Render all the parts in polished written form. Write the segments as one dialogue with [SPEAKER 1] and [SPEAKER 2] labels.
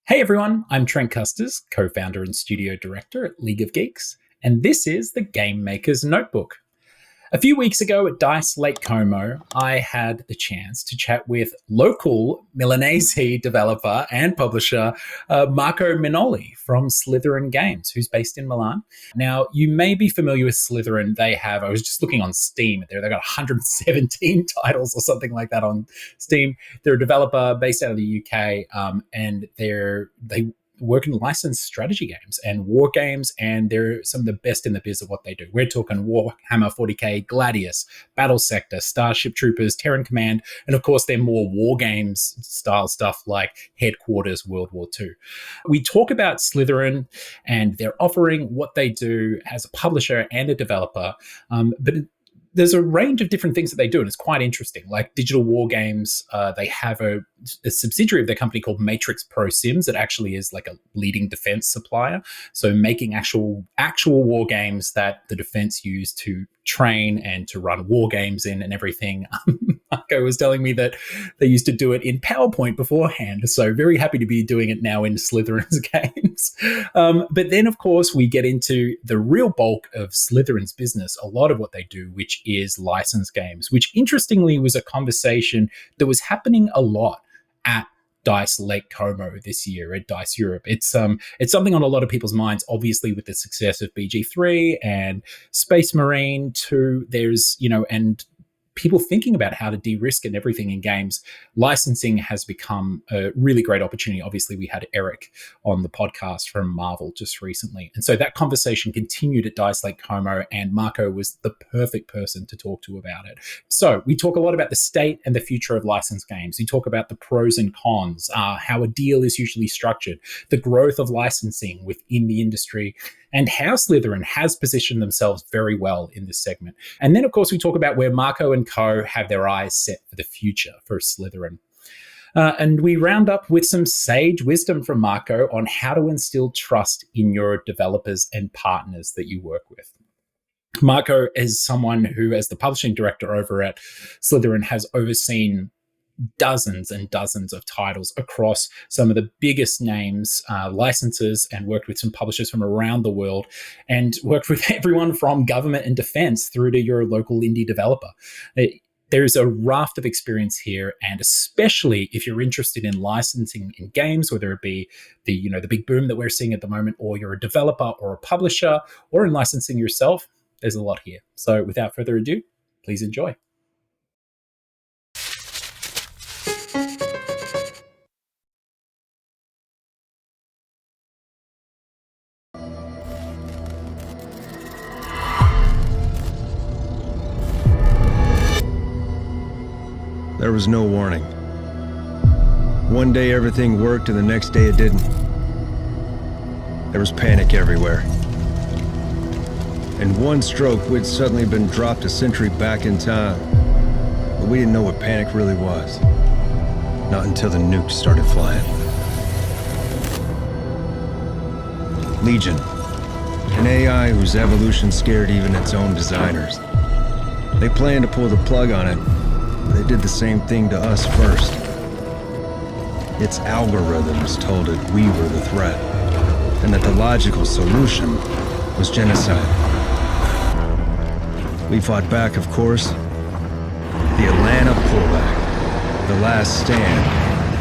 [SPEAKER 1] Hey everyone, I'm Trent Custers, co-founder and studio director at League of Geeks, and this is the Game Maker's Notebook. A few weeks ago at DICE Lake Como, I had the chance to chat with local Milanese developer and publisher Marco Minoli from Slitherine Games, who's based in Milan. Now, you may be familiar with Slitherine. I was just looking on Steam. They've got 117 titles or something like that on Steam. They're a developer based out of the UK, and they work in licensed strategy games and war games, and they're some of the best in the biz at what they do. We're talking Warhammer 40k, Gladius, Battle Sector, Starship Troopers, Terran Command, and of course they're more war games style stuff like Headquarters, World War II. We talk about Slitherine and their offering, what they do as a publisher and a developer, but there's a range of different things that they do, and it's quite interesting. Like Digital War Games, they have a subsidiary of their company called Matrix Pro Sims that actually is like a leading defense supplier. So making actual war games that the defense use to train and to run war games in and everything. Marco was telling me that they used to do it in PowerPoint beforehand. So very happy to be doing it now in Slytherine's games. But then, of course, we get into the real bulk of Slytherine's business, a lot of what they do, which is licensed games, which interestingly was a conversation that was happening a lot at DICE Lake Como this year at DICE Europe. It's something on a lot of people's minds, obviously, with the success of BG3 and Space Marine 2. There's, and people thinking about how to de-risk and everything in games. Licensing has become a really great opportunity. Obviously, we had Eric on the podcast from Marvel just recently. And so that conversation continued at DICE Lake Como, and Marco was the perfect person to talk to about it. So we talk a lot about the state and the future of licensed games. We talk about the pros and cons, how a deal is usually structured, the growth of licensing within the industry, and how Slitherine has positioned themselves very well in this segment. And then, of course, we talk about where Marco and co have their eyes set for the future for Slitherine. And we round up with some sage wisdom from Marco on how to instill trust in your developers and partners that you work with. Marco is someone who, as the publishing director over at Slitherine, has overseen dozens and dozens of titles across some of the biggest names, licenses, and worked with some publishers from around the world, and worked with everyone from government and defense through to your local indie developer. There's a raft of experience here, and especially if you're interested in licensing in games, whether it be the big boom that we're seeing at the moment, or you're a developer or a publisher, or in licensing yourself, there's a lot here. So without further ado, please enjoy.
[SPEAKER 2] There was no warning. One day everything worked and the next day it didn't. There was panic everywhere. In one stroke, we'd suddenly been dropped a century back in time. But we didn't know what panic really was. Not until the nukes started flying. Legion, an AI whose evolution scared even its own designers. They planned to pull the plug on it. They did the same thing to us first. Its algorithms told it we were the threat, and that the logical solution was genocide. We fought back, of course. The Atlanta pullback, the last stand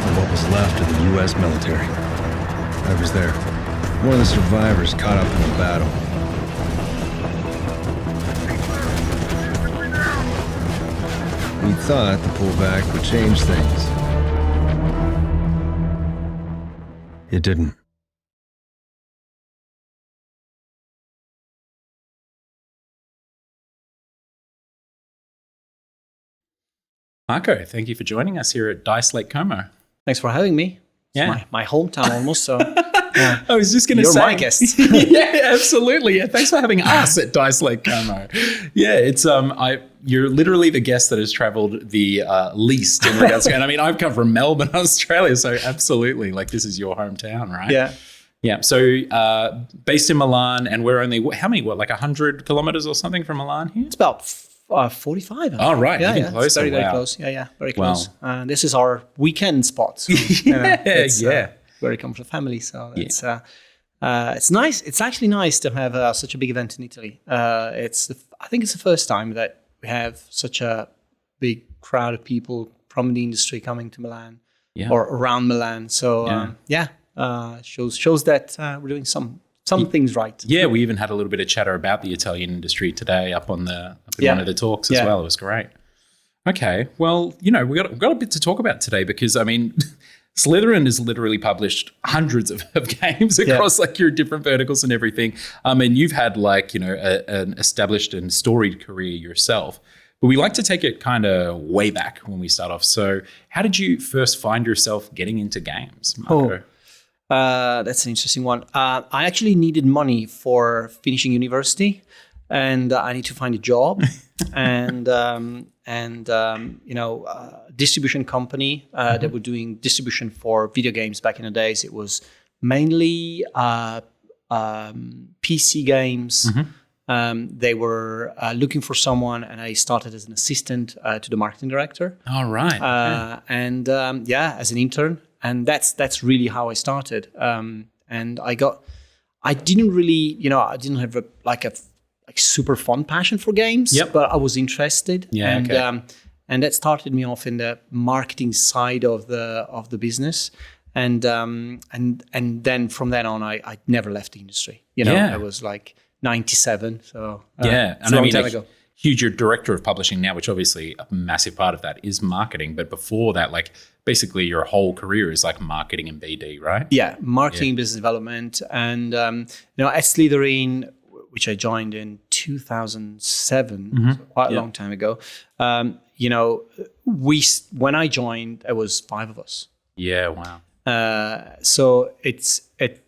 [SPEAKER 2] for what was left of the U.S. military. I was there. One of the survivors caught up in the battle. We thought the pullback would change things. It didn't.
[SPEAKER 1] Marco, thank you for joining us here at DICE Lake Como.
[SPEAKER 3] Thanks for having me.
[SPEAKER 1] Yeah.
[SPEAKER 3] It's my hometown almost, so...
[SPEAKER 1] I was just going to say...
[SPEAKER 3] You're my guest.
[SPEAKER 1] Yeah, absolutely. Yeah, thanks for having us at DICE Lake Como. Yeah, it's you're literally the guest that has traveled the least in regards to... And I mean, I've come from Melbourne, Australia, so absolutely, like this is your hometown, right?
[SPEAKER 3] Yeah.
[SPEAKER 1] Yeah, so based in Milan, and we're only, like 100 kilometers or something from Milan here?
[SPEAKER 3] It's about 45.
[SPEAKER 1] Oh, right.
[SPEAKER 3] Yeah,
[SPEAKER 1] even closer.
[SPEAKER 3] It's very, very
[SPEAKER 1] Wow.
[SPEAKER 3] close. Yeah, very
[SPEAKER 1] Wow.
[SPEAKER 3] close. This is our weekend spot. So,
[SPEAKER 1] Yeah.
[SPEAKER 3] where I come from, family. So it's nice. It's actually nice to have such a big event in Italy. I think it's the first time that we have such a big crowd of people from the industry coming to Milan or around Milan. So shows that we're doing some things right.
[SPEAKER 1] Yeah, we even had a little bit of chatter about the Italian industry today up in one of the talks as well. It was great. Okay, well, we got a bit to talk about today because, I mean, Slitherine has literally published hundreds of games across like your different verticals and everything. And you've had an established and storied career yourself. But we like to take it kind of way back when we start off. So how did you first find yourself getting into games, Marco?
[SPEAKER 3] That's an interesting one. I actually needed money for finishing university, and I need to find a job. and distribution company that were doing distribution for video games back in the days. It was mainly PC games. They were looking for someone, and I started as an assistant to the marketing director.
[SPEAKER 1] All right.
[SPEAKER 3] As an intern, and that's really how I started. And I didn't really, I didn't have a super fun passion for games, but I was interested. And that started me off in the marketing side of the business. And then from then on, I never left the industry. I was like 97, so
[SPEAKER 1] and
[SPEAKER 3] a long time ago.
[SPEAKER 1] Huge, you're director of publishing now, which obviously a massive part of that is marketing. But before that, like basically your whole career is like marketing and BD, right?
[SPEAKER 3] Yeah, marketing, business development, and at Slitherine, which I joined in 2007, so quite a long time ago. When I joined, there was 5 of us.
[SPEAKER 1] Yeah, wow.
[SPEAKER 3] So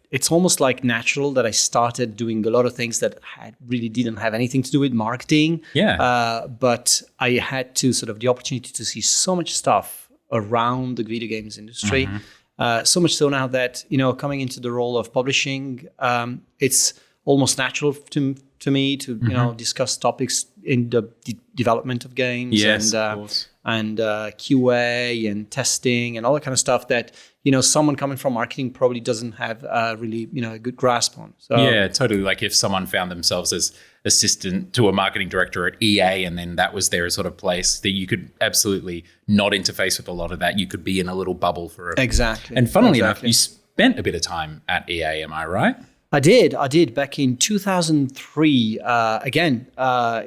[SPEAKER 3] it's almost like natural that I started doing a lot of things that really didn't have anything to do with marketing. But I had the opportunity to see so much stuff around the video games industry. So much so now that, coming into the role of publishing, it's almost natural to me to, discuss topics in the development of games and QA and testing and all that kind of stuff that, someone coming from marketing probably doesn't have really, a good grasp on. So
[SPEAKER 1] yeah, totally. Like if someone found themselves as assistant to a marketing director at EA and then that was their sort of place that you could absolutely not interface with a lot of that. You could be in a little bubble for it.
[SPEAKER 3] Exactly.
[SPEAKER 1] And funnily enough, you spent a bit of time at EA, am I right?
[SPEAKER 3] I did back in 2003.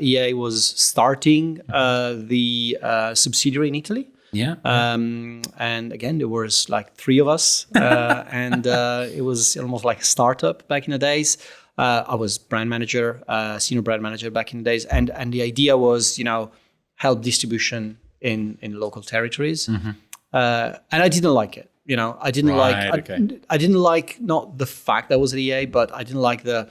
[SPEAKER 3] EA was starting the subsidiary in Italy. And again, there was like 3 of us, and it was almost like a startup back in the days. I was brand manager, senior brand manager back in the days, and the idea was, help distribution in local territories, and I didn't like it. I didn't I didn't like not the fact that I was at EA, but I didn't like the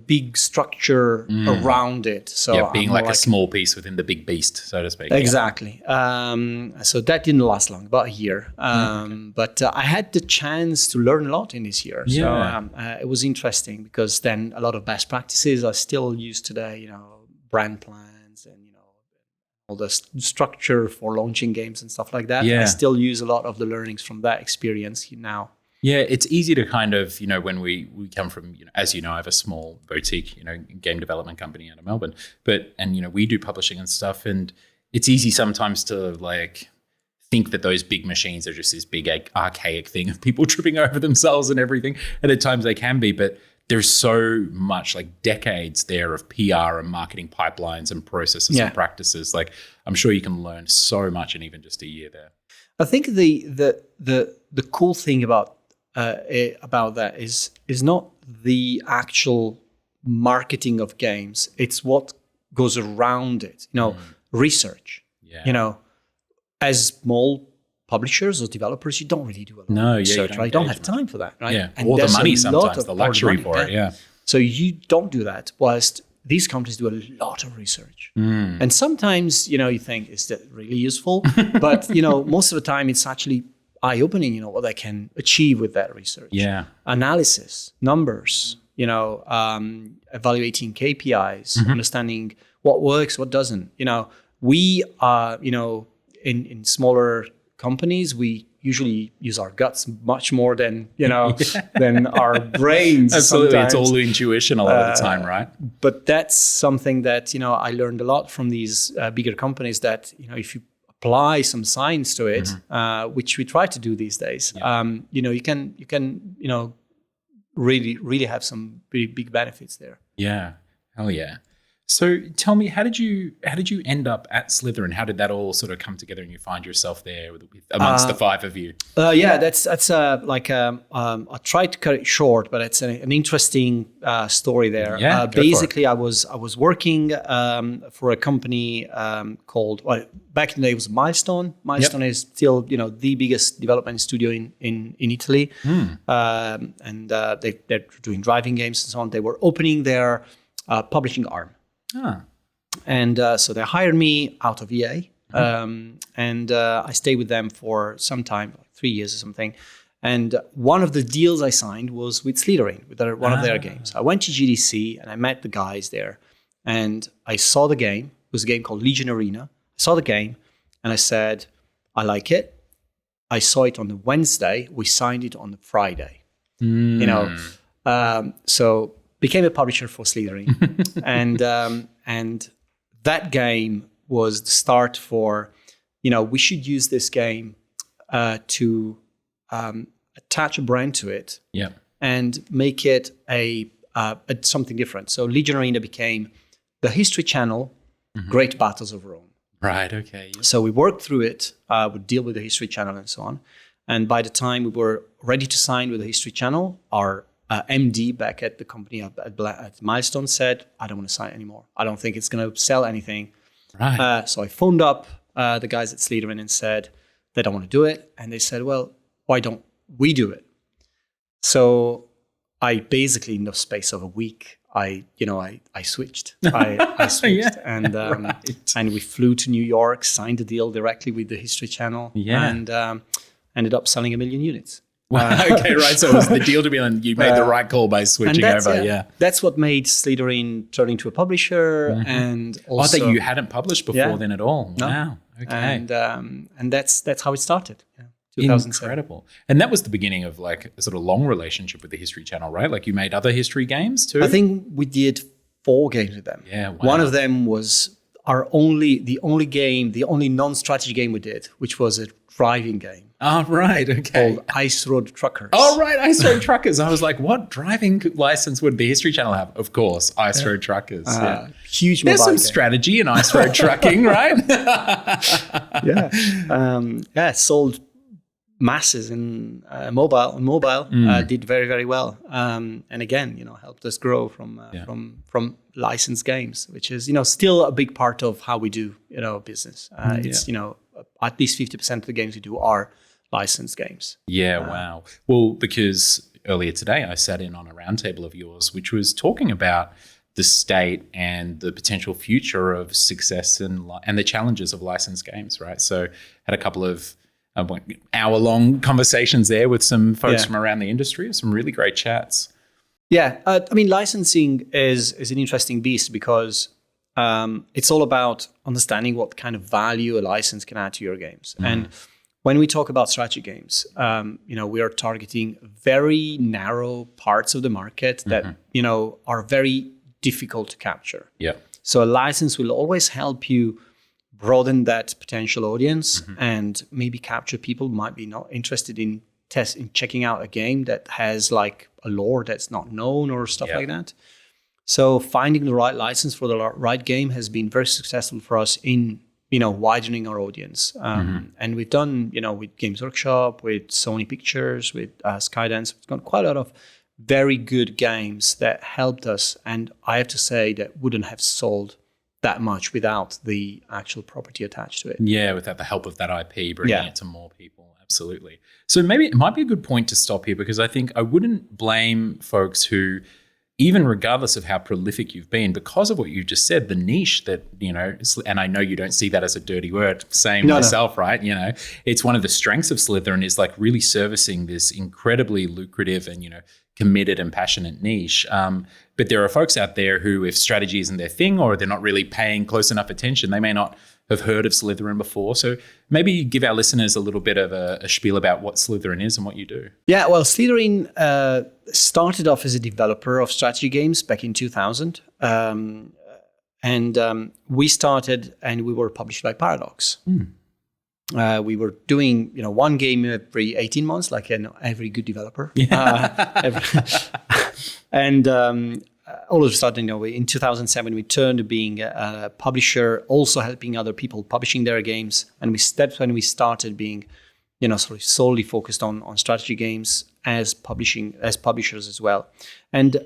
[SPEAKER 3] big structure around it. So
[SPEAKER 1] being like a small piece within the big beast, so to speak.
[SPEAKER 3] Exactly. So that didn't last long, about a year. But I had the chance to learn a lot in this year. So it was interesting because then a lot of best practices are still used today, brand plans and, all the structure for launching games and stuff like that. I still use a lot of the learnings from that experience now.
[SPEAKER 1] Yeah, it's easy to kind of, when we come from, as I have a small boutique, game development company out of Melbourne, and we do publishing and stuff, and it's easy sometimes to like think that those big machines are just this big archaic thing of people tripping over themselves and everything, and at times they can be, but there's so much like decades there of PR and marketing pipelines and processes and practices. Like I'm sure you can learn so much in even just a year there.
[SPEAKER 3] I think the cool thing about that is not the actual marketing of games. It's what goes around it. Research. As small publishers or developers, you don't really do a lot of research, right? You don't have time for that, right?
[SPEAKER 1] Yeah, and or the money sometimes, the luxury for it,
[SPEAKER 3] So you don't do that, whilst these companies do a lot of research. And sometimes, you think, is that really useful? But, most of the time it's actually eye-opening, what they can achieve with that research. Analysis, numbers, evaluating KPIs, understanding what works, what doesn't. We are, in smaller companies, we usually use our guts much more than than our brains.
[SPEAKER 1] Absolutely,
[SPEAKER 3] sometimes.
[SPEAKER 1] it's all intuition a lot of the time, right?
[SPEAKER 3] But that's something that I learned a lot from these bigger companies. That if you apply some science to it, which we try to do these days, you can really have some pretty big benefits there.
[SPEAKER 1] Yeah, hell yeah. So tell me, how did you end up at Slitherine? How did that all sort of come together and you find yourself there amongst the five of you?
[SPEAKER 3] That's I tried to cut it short, but it's an interesting story there.
[SPEAKER 1] Yeah,
[SPEAKER 3] basically, I was working for a company called, back in the day it was Milestone. Milestone is still the biggest development studio in Italy, and they're doing driving games and so on. They were opening their publishing arm. And so they hired me out of EA, and I stayed with them for some time, like 3 years or something. And one of the deals I signed was with Slitherine, with one of their games. I went to GDC and I met the guys there, and I saw the game. It was a game called Legion Arena. I saw the game, and I said, I like it. I saw it on the Wednesday. We signed it on the Friday. So became a publisher for Slitherine, and that game was the start for, we should use this game to attach a brand to it, and make it a something different. So Legion Arena became the History Channel, Great Battles of Rome.
[SPEAKER 1] Right. Okay. Yep.
[SPEAKER 3] So we worked through it, would deal with the History Channel and so on. And by the time we were ready to sign with the History Channel, our MD back at the company at Milestone said, I don't want to sign anymore. I don't think it's going to sell anything.
[SPEAKER 1] Right.
[SPEAKER 3] So I phoned up the guys at Slitherine and said, they don't want to do it. And they said, well, why don't we do it? So I basically, in the space of a week, I switched. I switched, and and we flew to New York, signed the deal directly with the History Channel, and ended up selling 1 million units.
[SPEAKER 1] Okay, right. So it was the deal to be on. You made the right call by switching over.
[SPEAKER 3] That's what made Slitherine turn into a publisher, and also
[SPEAKER 1] that you hadn't published before then at all.
[SPEAKER 3] No.
[SPEAKER 1] Wow. Okay.
[SPEAKER 3] And that's how it started. Yeah. 2007.
[SPEAKER 1] Incredible. And that was the beginning of like a sort of long relationship with the History Channel, right? Like you made other history games too?
[SPEAKER 3] I think we did 4 games with them.
[SPEAKER 1] Yeah. Wow.
[SPEAKER 3] One of them was the only non-strategy game we did, which was a driving game.
[SPEAKER 1] Oh, right. Okay.
[SPEAKER 3] Called Ice Road Truckers.
[SPEAKER 1] Oh, right. Ice Road Truckers. I was like, what driving license would the History Channel have? Of course, Ice Road Truckers.
[SPEAKER 3] Huge.
[SPEAKER 1] There's some
[SPEAKER 3] game.
[SPEAKER 1] Strategy in Ice Road Trucking, right?
[SPEAKER 3] Sold masses in mobile. Did very, very well. And again, helped us grow from licensed games, which is, still a big part of how we do, business. It's, at least 50% of the games we do are licensed games.
[SPEAKER 1] Yeah, wow. Well, because earlier today I sat in on a roundtable of yours, which was talking about the state and the potential future of success and the challenges of licensed games, right? So had a couple of hour-long conversations there with some folks from around the industry, some really great chats.
[SPEAKER 3] Yeah, licensing is an interesting beast because it's all about understanding what kind of value a license can add to your games. And when we talk about strategy games, we are targeting very narrow parts of the market that, are very difficult to capture.
[SPEAKER 1] Yeah.
[SPEAKER 3] So a license will always help you broaden that potential audience and maybe capture people who might be not interested in checking out a game that has like a lore that's not known or stuff like that. So finding the right license for the right game has been very successful for us in, widening our audience. And we've done, with Games Workshop, with Sony Pictures, with Skydance, we've got quite a lot of very good games that helped us. And I have to say that wouldn't have sold that much without the actual property attached to it.
[SPEAKER 1] Yeah, without the help of that IP, bringing it to more people. Absolutely. So maybe it might be a good point to stop here because I think I wouldn't blame folks who even regardless of how prolific you've been, because of what you just said, the niche that, and I know you don't see that as a dirty word, same myself, right? It's one of the strengths of Slitherine is like really servicing this incredibly lucrative and, committed and passionate niche. But there are folks out there who, if strategy isn't their thing or they're not really paying close enough attention, they may not have heard of Slitherine before. So maybe give our listeners a little bit of a spiel about what Slitherine is and what you do.
[SPEAKER 3] Yeah, well, Slitherine started off as a developer of strategy games back in 2000. We started and we were published by Paradox. We were doing, one game every 18 months, like every good developer. All of a sudden, in 2007, we turned to being a publisher, also helping other people publishing their games. And that's when we started being, sort of solely focused on strategy games as publishers as well. And,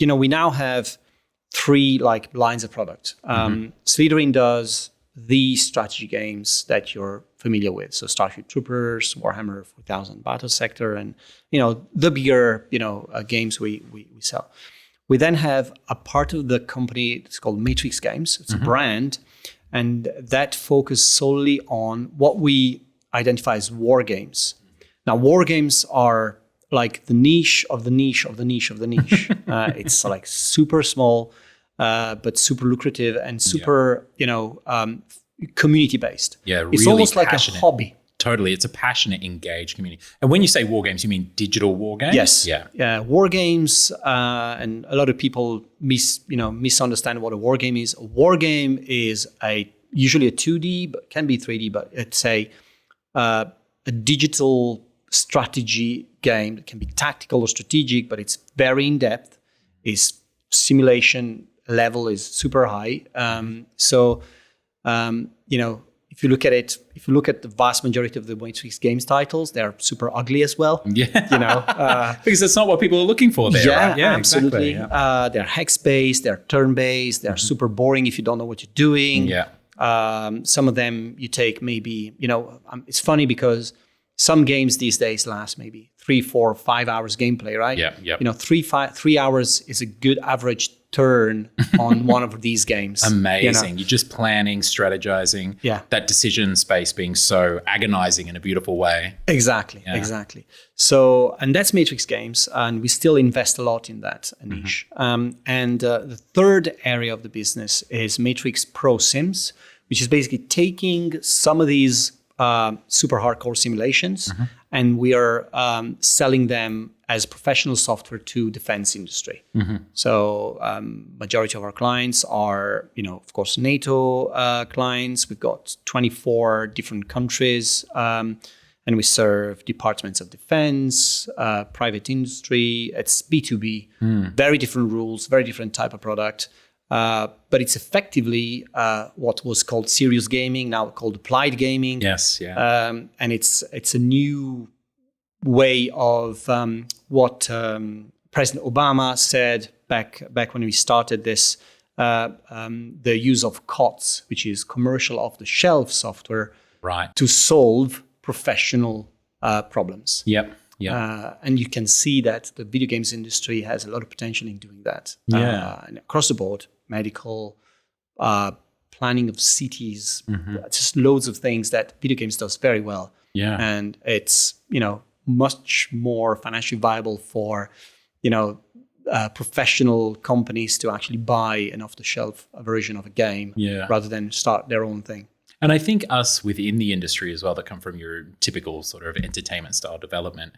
[SPEAKER 3] we now have 3 lines of product. Slitherine does the strategy games that you're familiar with. So Starship Troopers, Warhammer 4000 Battle Sector, and, the bigger, games we sell. We then have a part of the company, it's called Matrix Games. It's a brand, and that focuses solely on what we identify as war games. Now, war games are like the niche of the niche of the niche of the niche. It's like super small, but super lucrative and super, community-based.
[SPEAKER 1] Yeah, really
[SPEAKER 3] it's almost
[SPEAKER 1] passionate.
[SPEAKER 3] Like a hobby.
[SPEAKER 1] Totally. It's a passionate, engaged community. And when you say war games, you mean digital war games?
[SPEAKER 3] Yes.
[SPEAKER 1] Yeah.
[SPEAKER 3] War games, and a lot of people misunderstand what a war game is. A war game is usually a 2D, but can be 3D, but it's a digital strategy game that can be tactical or strategic, but it's very in-depth. Its simulation level is super high. If you look at the vast majority of the Matrix Games titles, they're super ugly as well.
[SPEAKER 1] Yeah. Because that's not what people are looking for there, right? Yeah,
[SPEAKER 3] absolutely.
[SPEAKER 1] Exactly. Yeah.
[SPEAKER 3] They're hex-based, they're turn-based, they're super boring if you don't know what you're doing.
[SPEAKER 1] Yeah.
[SPEAKER 3] Some of them you take maybe, it's funny because some games these days last maybe 3, 4, 5 hours gameplay, right?
[SPEAKER 1] Yeah.
[SPEAKER 3] 3 hours is a good average turn on one of these games.
[SPEAKER 1] Amazing. You're just planning, strategizing.
[SPEAKER 3] Yeah.
[SPEAKER 1] That decision space being so agonizing in a beautiful way.
[SPEAKER 3] Exactly. So, and that's Matrix Games, and we still invest a lot in that niche. The third area of the business is Matrix Pro Sims, which is basically taking some of these super hardcore simulations, and we are selling them as professional software to defense industry. So majority of our clients are, of course, NATO clients. We've got 24 different countries, and we serve departments of defense, private industry. It's B2B, very different rules, very different type of product. But it's effectively what was called serious gaming, now called applied gaming.
[SPEAKER 1] Yes, yeah.
[SPEAKER 3] And it's a new way of what President Obama said back when we started this, the use of COTS, which is commercial off-the-shelf software,
[SPEAKER 1] right,
[SPEAKER 3] to solve professional problems.
[SPEAKER 1] Yep.
[SPEAKER 3] And you can see that the video games industry has a lot of potential in doing that. And across the board, medical, planning of cities, just loads of things that video games does very well.
[SPEAKER 1] Yeah.
[SPEAKER 3] And it's, much more financially viable for, professional companies to actually buy an off-the-shelf version of a game rather than start their own thing.
[SPEAKER 1] And I think us within the industry as well that come from your typical sort of entertainment style development,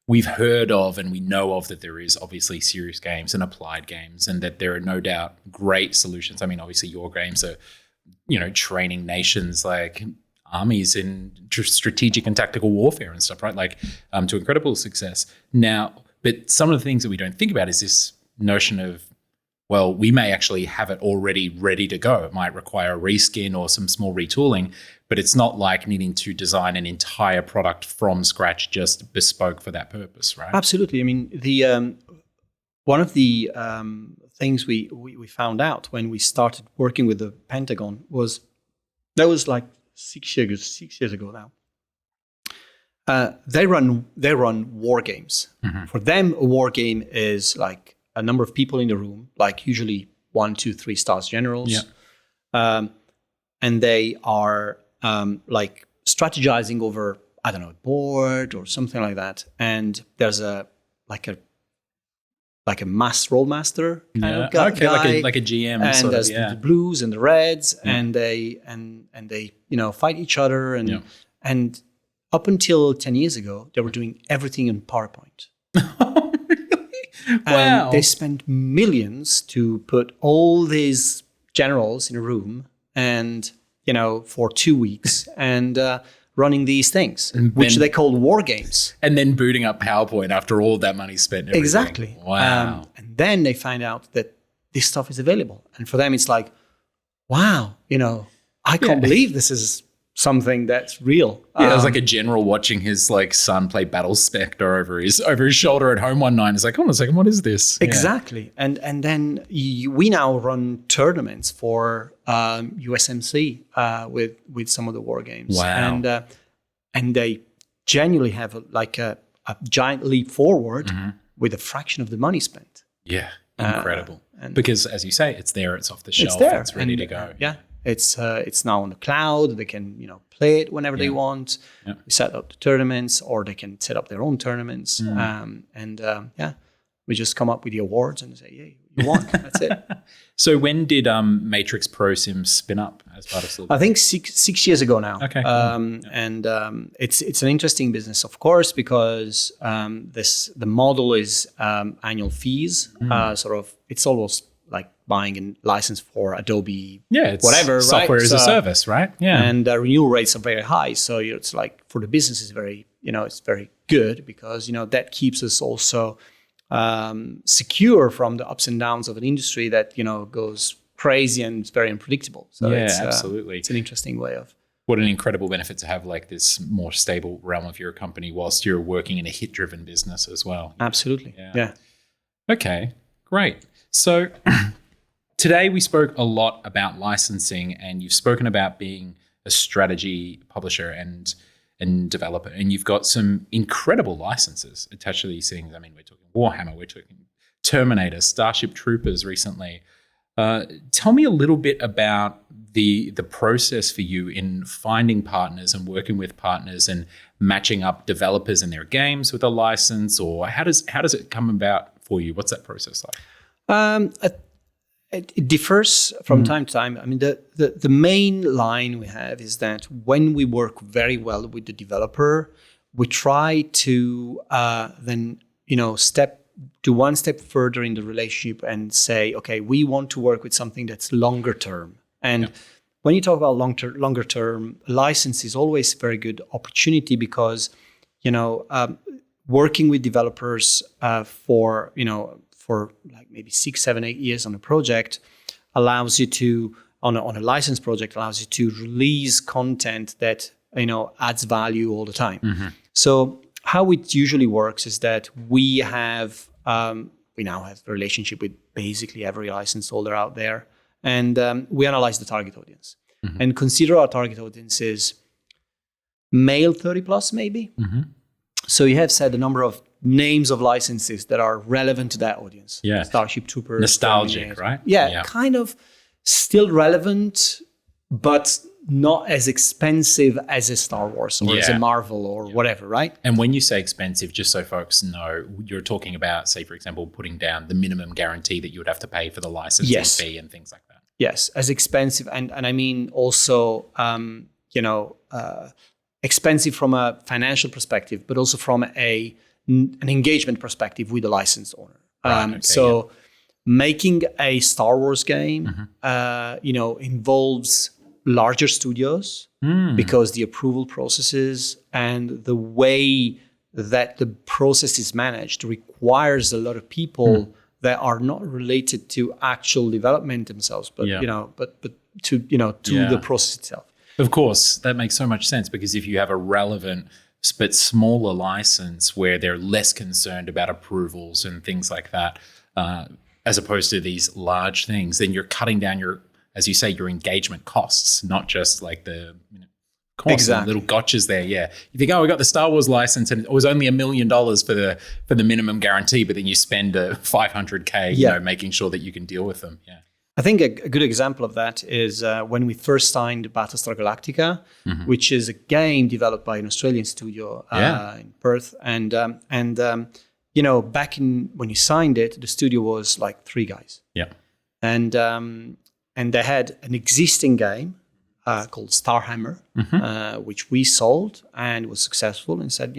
[SPEAKER 1] we've heard of and we know of that there is obviously serious games and applied games, and that there are no doubt great solutions. I mean, obviously your games are, training nations like armies in strategic and tactical warfare and stuff, right? Like to incredible success. Now, but some of the things that we don't think about is this notion of, well, we may actually have it already ready to go. It might require a reskin or some small retooling, but it's not like needing to design an entire product from scratch, just bespoke for that purpose, right?
[SPEAKER 3] Absolutely. I mean, the one of the things we found out when we started working with the Pentagon was like 6 years ago now. They run war games. For them, a war game is like a number of people in the room, like usually 1, 2, 3 stars generals, and they are like strategizing over, I don't know, a board or something like that. And there's a mass role master kind of guy,
[SPEAKER 1] like a GM,
[SPEAKER 3] and
[SPEAKER 1] sort
[SPEAKER 3] there's
[SPEAKER 1] of,
[SPEAKER 3] the blues and the reds, and they fight each other, and up until 10 years ago, they were doing everything in PowerPoint.
[SPEAKER 1] Really?
[SPEAKER 3] And
[SPEAKER 1] Wow.
[SPEAKER 3] they spent millions to put all these generals in a room and, for 2 weeks and running these things, which they called war games.
[SPEAKER 1] And then booting up PowerPoint after all that money spent. And everything.
[SPEAKER 3] Exactly.
[SPEAKER 1] Wow.
[SPEAKER 3] And then they find out that this stuff is available. And for them, it's like, wow, I can't believe this is something that's real.
[SPEAKER 1] Yeah, it was like a general watching his son play Battle Spectre over his shoulder at home one night. It's like, hold on a second, what is this?
[SPEAKER 3] Exactly. And then we now run tournaments for USMC with some of the war games.
[SPEAKER 1] Wow.
[SPEAKER 3] And they genuinely have a giant leap forward with a fraction of the money spent.
[SPEAKER 1] Yeah, incredible. Because as you say, it's there, it's off the shelf,
[SPEAKER 3] it's there,
[SPEAKER 1] it's ready to go.
[SPEAKER 3] It's now on the cloud. They can play it whenever they want. Yeah. We set up the tournaments, or they can set up their own tournaments. We just come up with the awards and say, "Yay, you won." That's it.
[SPEAKER 1] So when did Matrix Pro Sims spin up as part of Slitherine?
[SPEAKER 3] I think six years ago now.
[SPEAKER 1] Okay. Cool.
[SPEAKER 3] And it's an interesting business, of course, because the model is annual fees. It's almost like buying a license for Adobe,
[SPEAKER 1] it's
[SPEAKER 3] whatever,
[SPEAKER 1] software
[SPEAKER 3] right?
[SPEAKER 1] as a service, right? Yeah,
[SPEAKER 3] and the renewal rates are very high. So it's like for the business, it's very, it's very good because that keeps us also secure from the ups and downs of an industry that goes crazy and it's very unpredictable. So
[SPEAKER 1] absolutely,
[SPEAKER 3] it's an interesting way of.
[SPEAKER 1] What an incredible benefit to have this more stable realm of your company whilst you're working in a hit-driven business as well.
[SPEAKER 3] Absolutely, yeah.
[SPEAKER 1] Okay, great. So today we spoke a lot about licensing, and you've spoken about being a strategy publisher and developer, and you've got some incredible licenses attached to these things. I mean, we're talking Warhammer, we're talking Terminator, Starship Troopers recently. Tell me a little bit about the process for you in finding partners and working with partners and matching up developers and their games with a license, or how does it come about for you? What's that process like?
[SPEAKER 3] It differs from time to time. I mean, the main line we have is that when we work very well with the developer, we try to then do one step further in the relationship and say, okay, we want to work with something that's longer term. And when you talk about longer term, license is always a very good opportunity because working with developers for like maybe 6, 7, 8 years on a project allows you to, on a license project, allows you to release content that, adds value all the time. Mm-hmm. So how it usually works is that we now have a relationship with basically every license holder out there. And we analyze the target audience and consider our target audience is male 30 plus maybe. Mm-hmm. So you have said a number of names of licenses that are relevant to that audience.
[SPEAKER 1] Yeah.
[SPEAKER 3] Starship Troopers.
[SPEAKER 1] Nostalgic, right?
[SPEAKER 3] Yeah, kind of still relevant, but not as expensive as a Star Wars or as a Marvel or whatever, right?
[SPEAKER 1] And when you say expensive, just so folks know, you're talking about, say, for example, putting down the minimum guarantee that you would have to pay for the licensing fee and things like that.
[SPEAKER 3] Yes, as expensive. And I mean also, expensive from a financial perspective, but also from an engagement perspective with the license owner. Making a Star Wars game, involves larger studios because the approval processes and the way that the process is managed requires a lot of people that are not related to actual development themselves, but to the process itself.
[SPEAKER 1] Of course, that makes so much sense because if you have a relevant but smaller license where they're less concerned about approvals and things like that, as opposed to these large things, then you're cutting down your, as you say, your engagement costs, not just like the Of course,
[SPEAKER 3] Exactly.
[SPEAKER 1] little gotchas there. Yeah, you think, oh, we got the Star Wars license, and it was only $1 million for the minimum guarantee, but then you spend $500K, making sure that you can deal with them. Yeah,
[SPEAKER 3] I think a good example of that is when we first signed Battlestar Galactica, which is a game developed by an Australian studio in Perth, and back in when you signed it, the studio was like 3 guys.
[SPEAKER 1] Yeah,
[SPEAKER 3] and they had an existing game called Starhammer, which we sold and was successful, and said,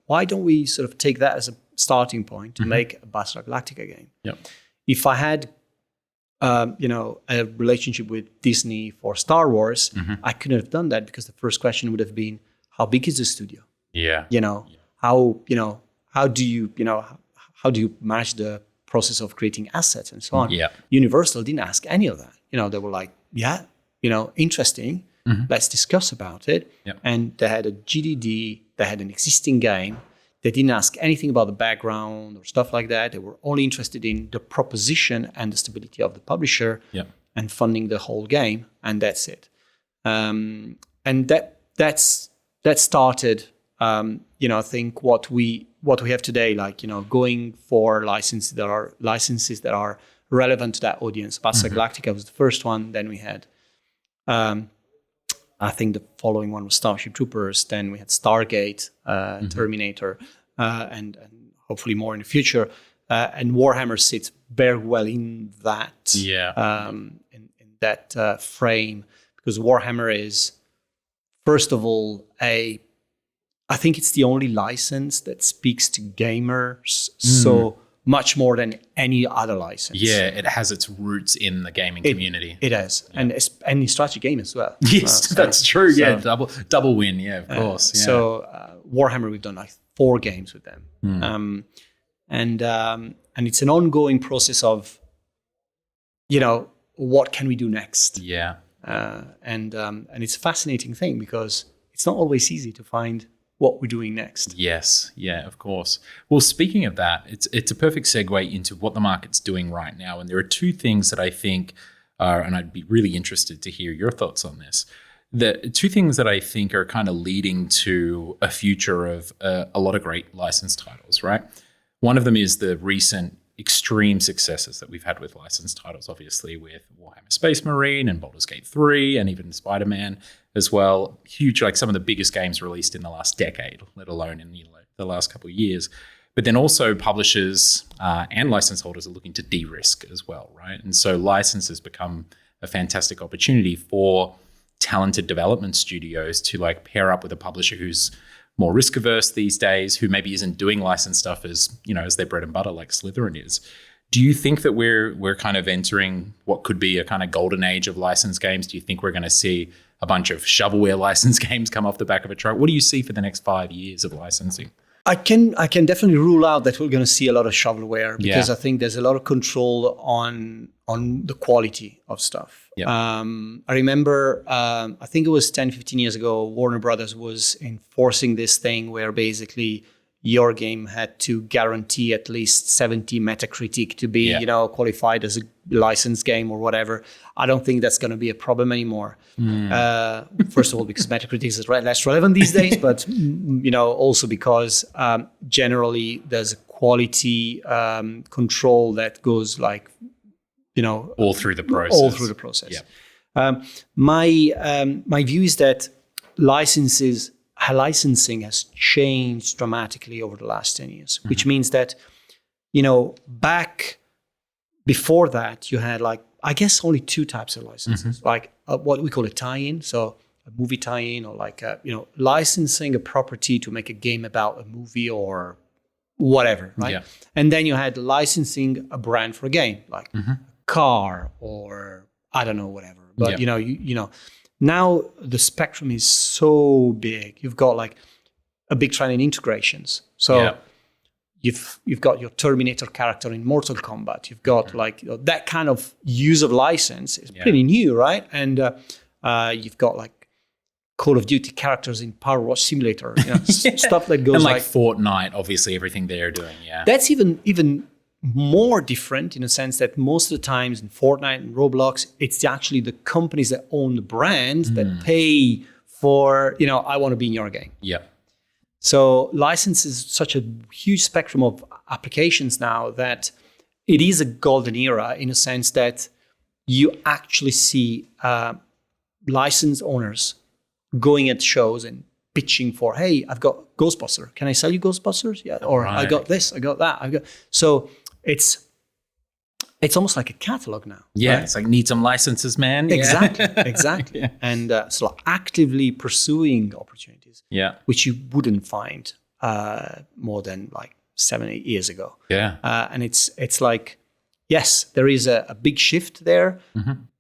[SPEAKER 3] why don't we sort of take that as a starting point to make a Battlestar Galactica game?
[SPEAKER 1] Yeah.
[SPEAKER 3] If I had, a relationship with Disney for Star Wars, I couldn't have done that because the first question would have been, how big is the studio?
[SPEAKER 1] Yeah.
[SPEAKER 3] How do you manage the process of creating assets and so on?
[SPEAKER 1] Yeah.
[SPEAKER 3] Universal didn't ask any of that. They were like, interesting. Let's discuss about it.
[SPEAKER 1] Yep.
[SPEAKER 3] And they had a GDD, they had an existing game. They didn't ask anything about the background or stuff like that. They were only interested in the proposition and the stability of the publisher and funding the whole game, and that's it. And that started, I think what we have today, going for licenses that are relevant to that audience. Battlestar Galactica was the first one. Then we had, I think the following one was Starship Troopers. Then we had Stargate, Terminator, and hopefully more in the future. And Warhammer sits very well in that, in that frame, because Warhammer is, first of all, I think it's the only license that speaks to gamers so much more than any other license.
[SPEAKER 1] Yeah, it has its roots in the gaming community.
[SPEAKER 3] It has, and in strategy game as well.
[SPEAKER 1] Yes, that's true. Yeah, double win. Yeah, of course. Yeah.
[SPEAKER 3] So Warhammer, we've done like 4 games with them, and it's an ongoing process of, what can we do next?
[SPEAKER 1] Yeah,
[SPEAKER 3] and it's a fascinating thing because it's not always easy to find what we're doing next.
[SPEAKER 1] Yes, yeah, of course. Well, speaking of that, it's a perfect segue into what the market's doing right now. And there are 2 things that I think are, and I'd be really interested to hear your thoughts on this. The 2 things that I think are kind of leading to a future of a lot of great licensed titles, right? One of them is the recent extreme successes that we've had with licensed titles, obviously with Warhammer Space Marine and Baldur's Gate 3 and even Spider-Man as well. Huge, like some of the biggest games released in the last decade, let alone in the last couple of years. But then also publishers and license holders are looking to de-risk as well, right? And so license has become a fantastic opportunity for talented development studios to pair up with a publisher who's more risk averse these days, who maybe isn't doing licensed stuff as their bread and butter, like Slitherine is. Do you think that we're kind of entering what could be a kind of golden age of licensed games? Do you think we're going to see a bunch of shovelware licensed games come off the back of a truck? What do you see for the next 5 years of licensing?
[SPEAKER 3] I can definitely rule out that we're going to see a lot of shovelware because I think there's a lot of control on the quality of stuff.
[SPEAKER 1] Yep.
[SPEAKER 3] I remember, I think it was 10, 15 years ago, Warner Brothers was enforcing this thing where basically your game had to guarantee at least 70 Metacritic to be, qualified as a licensed game or whatever. I don't think that's going to be a problem anymore. First of all, because Metacritic is less relevant these days, but also because generally there's a quality control that goes
[SPEAKER 1] all through the process.
[SPEAKER 3] Yep. My view is that licensing has changed dramatically over the last 10 years, which means that, back before that, you had I guess only 2 types of licenses, what we call a tie-in, so a movie tie-in, or licensing a property to make a game about a movie or whatever, right? Yeah. And then you had licensing a brand for a game, a car or I don't know, whatever. But now the spectrum is so big. You've got a big trend in integrations. So you've got your Terminator character in Mortal Kombat. You've got that kind of use of license is pretty new, right? And you've got Call of Duty characters in Power Wash Simulator, stuff that goes
[SPEAKER 1] and Fortnite, obviously everything they're doing. Yeah,
[SPEAKER 3] that's even more different in a sense that most of the times in Fortnite and Roblox, it's actually the companies that own the brand that pay for, I want to be in your game.
[SPEAKER 1] Yeah.
[SPEAKER 3] So license is such a huge spectrum of applications now that it is a golden era in a sense that you actually see license owners going at shows and pitching for, hey, I've got Ghostbuster. Can I sell you Ghostbusters? Yeah. Or I got this, I got that. So it's almost like a catalog now.
[SPEAKER 1] Yeah,
[SPEAKER 3] right?
[SPEAKER 1] It's like, need some licenses, man.
[SPEAKER 3] Exactly,
[SPEAKER 1] Yeah.
[SPEAKER 3] exactly.
[SPEAKER 1] Yeah.
[SPEAKER 3] And so like actively pursuing opportunities,
[SPEAKER 1] Yeah.
[SPEAKER 3] which you wouldn't find more than like 7-8 years ago.
[SPEAKER 1] Yeah.
[SPEAKER 3] And it's like, yes, there is a big shift there,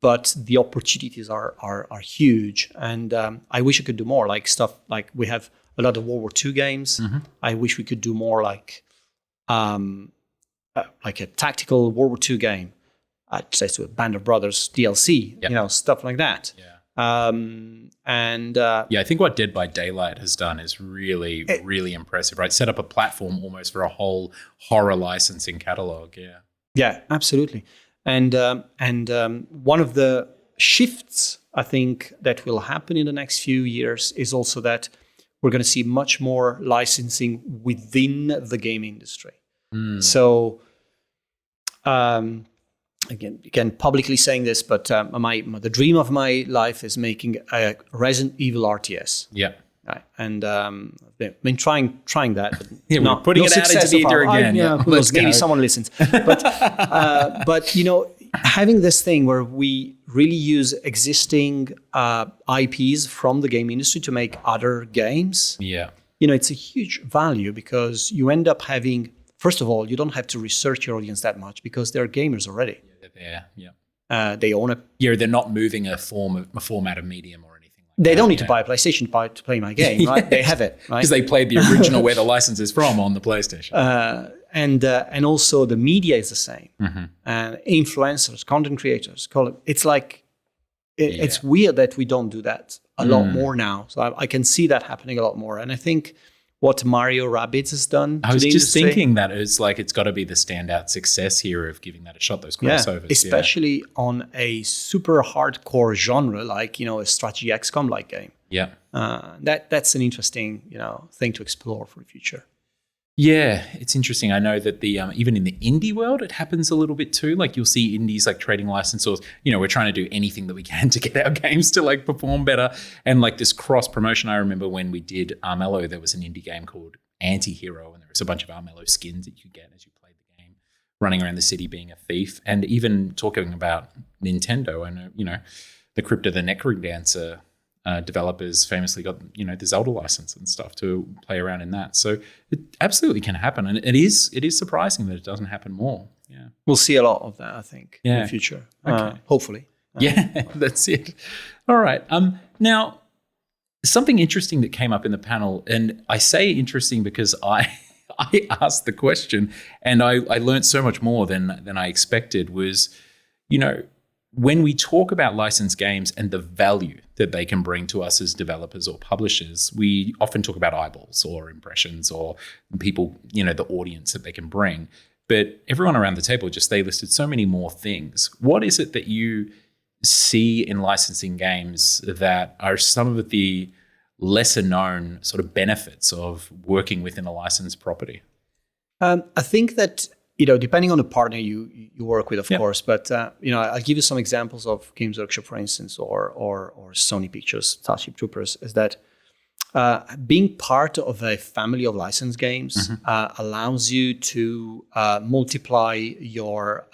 [SPEAKER 3] but the opportunities are huge. And I wish I could do more, like stuff like we have a lot of World War II games. I wish we could do more like a tactical World War II game, access to a Band of Brothers DLC, stuff like that.
[SPEAKER 1] Yeah. I think what Dead by Daylight has done is really, really impressive, right? Set up a platform almost for a whole horror licensing catalog. Yeah.
[SPEAKER 3] Yeah, absolutely. And one of the shifts I think that will happen in the next few years is also that we're going to see much more licensing within the game industry. So, again, publicly saying this, but the dream of my life is making a Resident Evil RTS.
[SPEAKER 1] Yeah.
[SPEAKER 3] Right. And I've been trying that. But
[SPEAKER 1] Yeah, we're putting it out into the ether again.
[SPEAKER 3] Who knows, maybe someone listens. But having this thing where we really use existing IPs from the game industry to make other games.
[SPEAKER 1] Yeah.
[SPEAKER 3] It's a huge value because you end up having. First of all, you don't have to research your audience that much because they're gamers already.
[SPEAKER 1] Yeah.
[SPEAKER 3] They own it.
[SPEAKER 1] Yeah, they're not moving a format of medium or anything like that.
[SPEAKER 3] They don't need to buy a PlayStation to play my game, right? They have it, right?
[SPEAKER 1] Because they played the original where the license is from on the PlayStation.
[SPEAKER 3] And also the media is the same. And influencers, content creators, it's like, it's weird that we don't do that a lot more now. So I can see that happening a lot more. And I think what Mario Rabbids has done.
[SPEAKER 1] I was just thinking that it's got to be the standout success here of giving that a shot, those crossovers.
[SPEAKER 3] Especially on a super hardcore genre like, a strategy XCOM-like game.
[SPEAKER 1] Yeah.
[SPEAKER 3] That's an interesting, thing to explore for the future.
[SPEAKER 1] Yeah, it's interesting. I know that the even in the indie world, it happens a little bit too. Like you'll see indies like trading licensors. We're trying to do anything that we can to get our games to like perform better. And like this cross promotion, I remember when we did Armello, there was an indie game called Anti-Hero, and there was a bunch of Armello skins that you could get as you played the game, running around the city being a thief. And even talking about Nintendo, I know the Crypt of the Necrodancer developers famously got the Zelda license and stuff to play around in that. So it absolutely can happen, and it is surprising that it doesn't happen more. Yeah,
[SPEAKER 3] we'll see a lot of that, I think, in the future. Okay. Hopefully.
[SPEAKER 1] Yeah, that's it. All right. Now, something interesting that came up in the panel, and I say interesting because I asked the question, and I learned so much more than I expected. Was when we talk about licensed games and the value that they can bring to us as developers or publishers, we often talk about eyeballs or impressions or people, the audience that they can bring. But everyone around the table they listed so many more things. What is it that you see in licensing games that are some of the lesser known sort of benefits of working within a licensed property?
[SPEAKER 3] I think that depending on the partner you work with, of course, but I'll give you some examples of Games Workshop, for instance, or Sony Pictures, Starship Troopers. Is that being part of a family of licensed games allows you to multiply your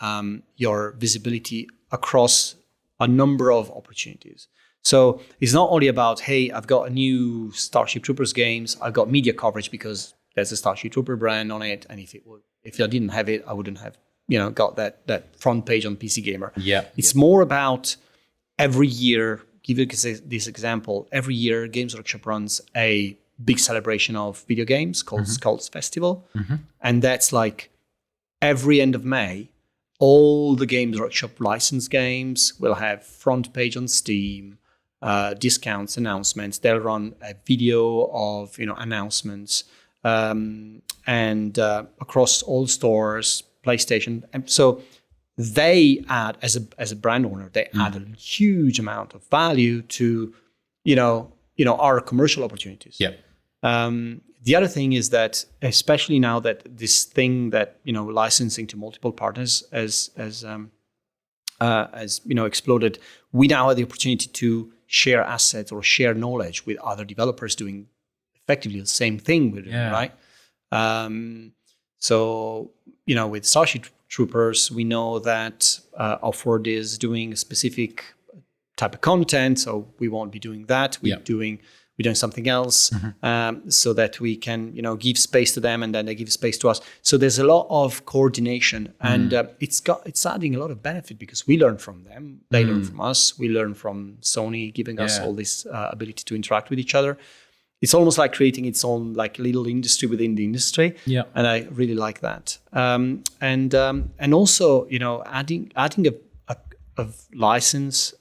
[SPEAKER 3] visibility across a number of opportunities. So it's not only about, hey, I've got a new Starship Troopers games, I've got media coverage because there's a Starship Trooper brand on it, and if I didn't have it, I wouldn't have got that front page on PC Gamer.
[SPEAKER 1] Yeah,
[SPEAKER 3] it's more about every year. Give you this example. Every year, Games Workshop runs a big celebration of video games called Skulls Festival, and that's like every end of May. All the Games Workshop licensed games will have front page on Steam, discounts, announcements. They'll run a video of announcements. And across all stores, PlayStation, and so they add as a brand owner, they add a huge amount of value to, are commercial opportunities.
[SPEAKER 1] Yep.
[SPEAKER 3] The other thing is that, especially now that this thing that licensing to multiple partners as exploded, we now have the opportunity to share assets or share knowledge with other developers doing effectively the same thing with it, right? So with Starship Troopers, we know that Offward is doing a specific type of content, so we won't be doing that. We're doing something else, so that we can give space to them, and then they give space to us. So there's a lot of coordination, and it's adding a lot of benefit because we learn from them, they learn from us, we learn from Sony giving us all this ability to interact with each other. It's almost like creating its own like little industry within the industry, and I really like that. And also adding a license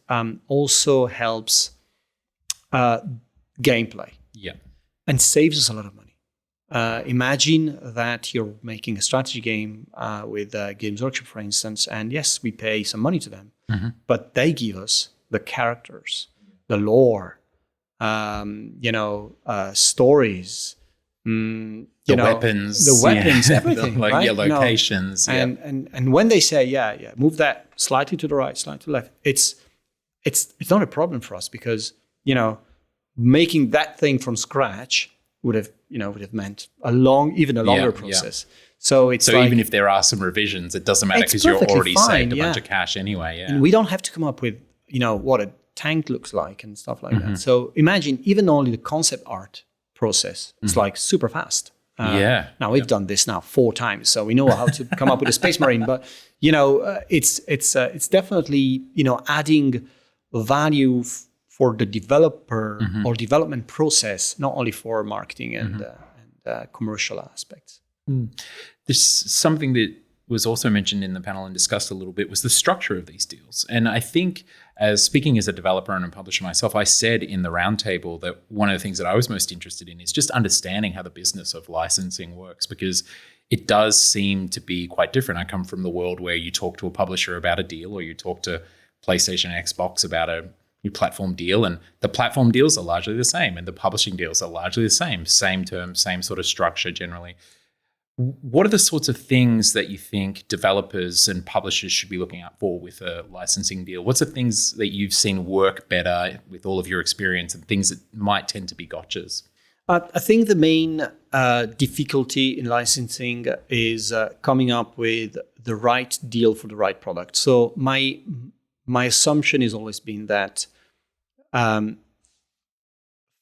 [SPEAKER 3] also helps gameplay, and saves us a lot of money. Imagine that you're making a strategy game with Games Workshop, for instance, and yes, we pay some money to them, but they give us the characters, the lore, stories, weapons, everything, right?
[SPEAKER 1] Locations,
[SPEAKER 3] and when they say, move that slightly to the right, slightly to the left, it's not a problem for us because making that thing from scratch would have meant a longer process. So
[SPEAKER 1] even if there are some revisions, it doesn't matter because you're already saved a bunch of cash anyway.
[SPEAKER 3] And we don't have to come up with what a tank looks like and stuff like that. So imagine even only the concept art process. It's like super fast. Now we've done this now 4 times, so we know how to come up with a Space Marine. But it's definitely adding value for the developer or development process, not only for marketing and commercial aspects.
[SPEAKER 1] There's something that was also mentioned in the panel and discussed a little bit was the structure of these deals. And I think, speaking as a developer and a publisher myself, I said in the roundtable that one of the things that I was most interested in is just understanding how the business of licensing works, because it does seem to be quite different. I come from the world where you talk to a publisher about a deal, or you talk to PlayStation, Xbox about a new platform deal, and the platform deals are largely the same, and the publishing deals are largely the same terms, same sort of structure generally. What are the sorts of things that you think developers and publishers should be looking out for with a licensing deal? What's the things that you've seen work better with all of your experience, and things that might tend to be gotchas?
[SPEAKER 3] I think the main difficulty in licensing is coming up with the right deal for the right product. So my assumption has always been that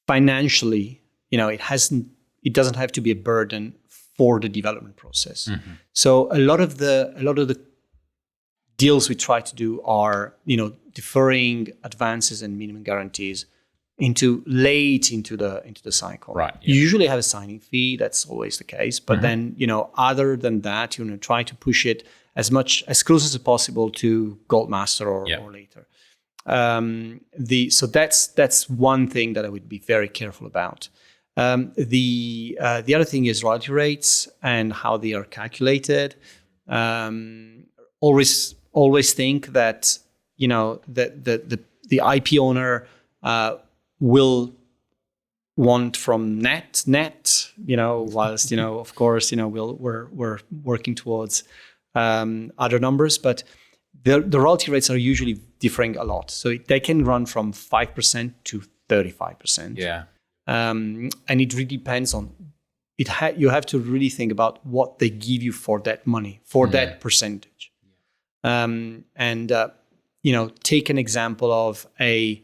[SPEAKER 3] financially, it doesn't have to be a burden for the development process. So a lot of the deals we try to do are, deferring advances and minimum guarantees late into the cycle.
[SPEAKER 1] Right.
[SPEAKER 3] You usually have a signing fee. That's always the case. But then, other than that, try to push it as close as possible to Gold Master or later. So that's one thing that I would be very careful about. The other thing is royalty rates and how they are calculated. Always think that the IP owner will want from net, whilst of course we're working towards other numbers, but the royalty rates are usually differing a lot. So they can run from 5% to 35%.
[SPEAKER 1] Yeah.
[SPEAKER 3] And it really depends on it. You have to really think about what they give you for that money, for that percentage. Take an example of a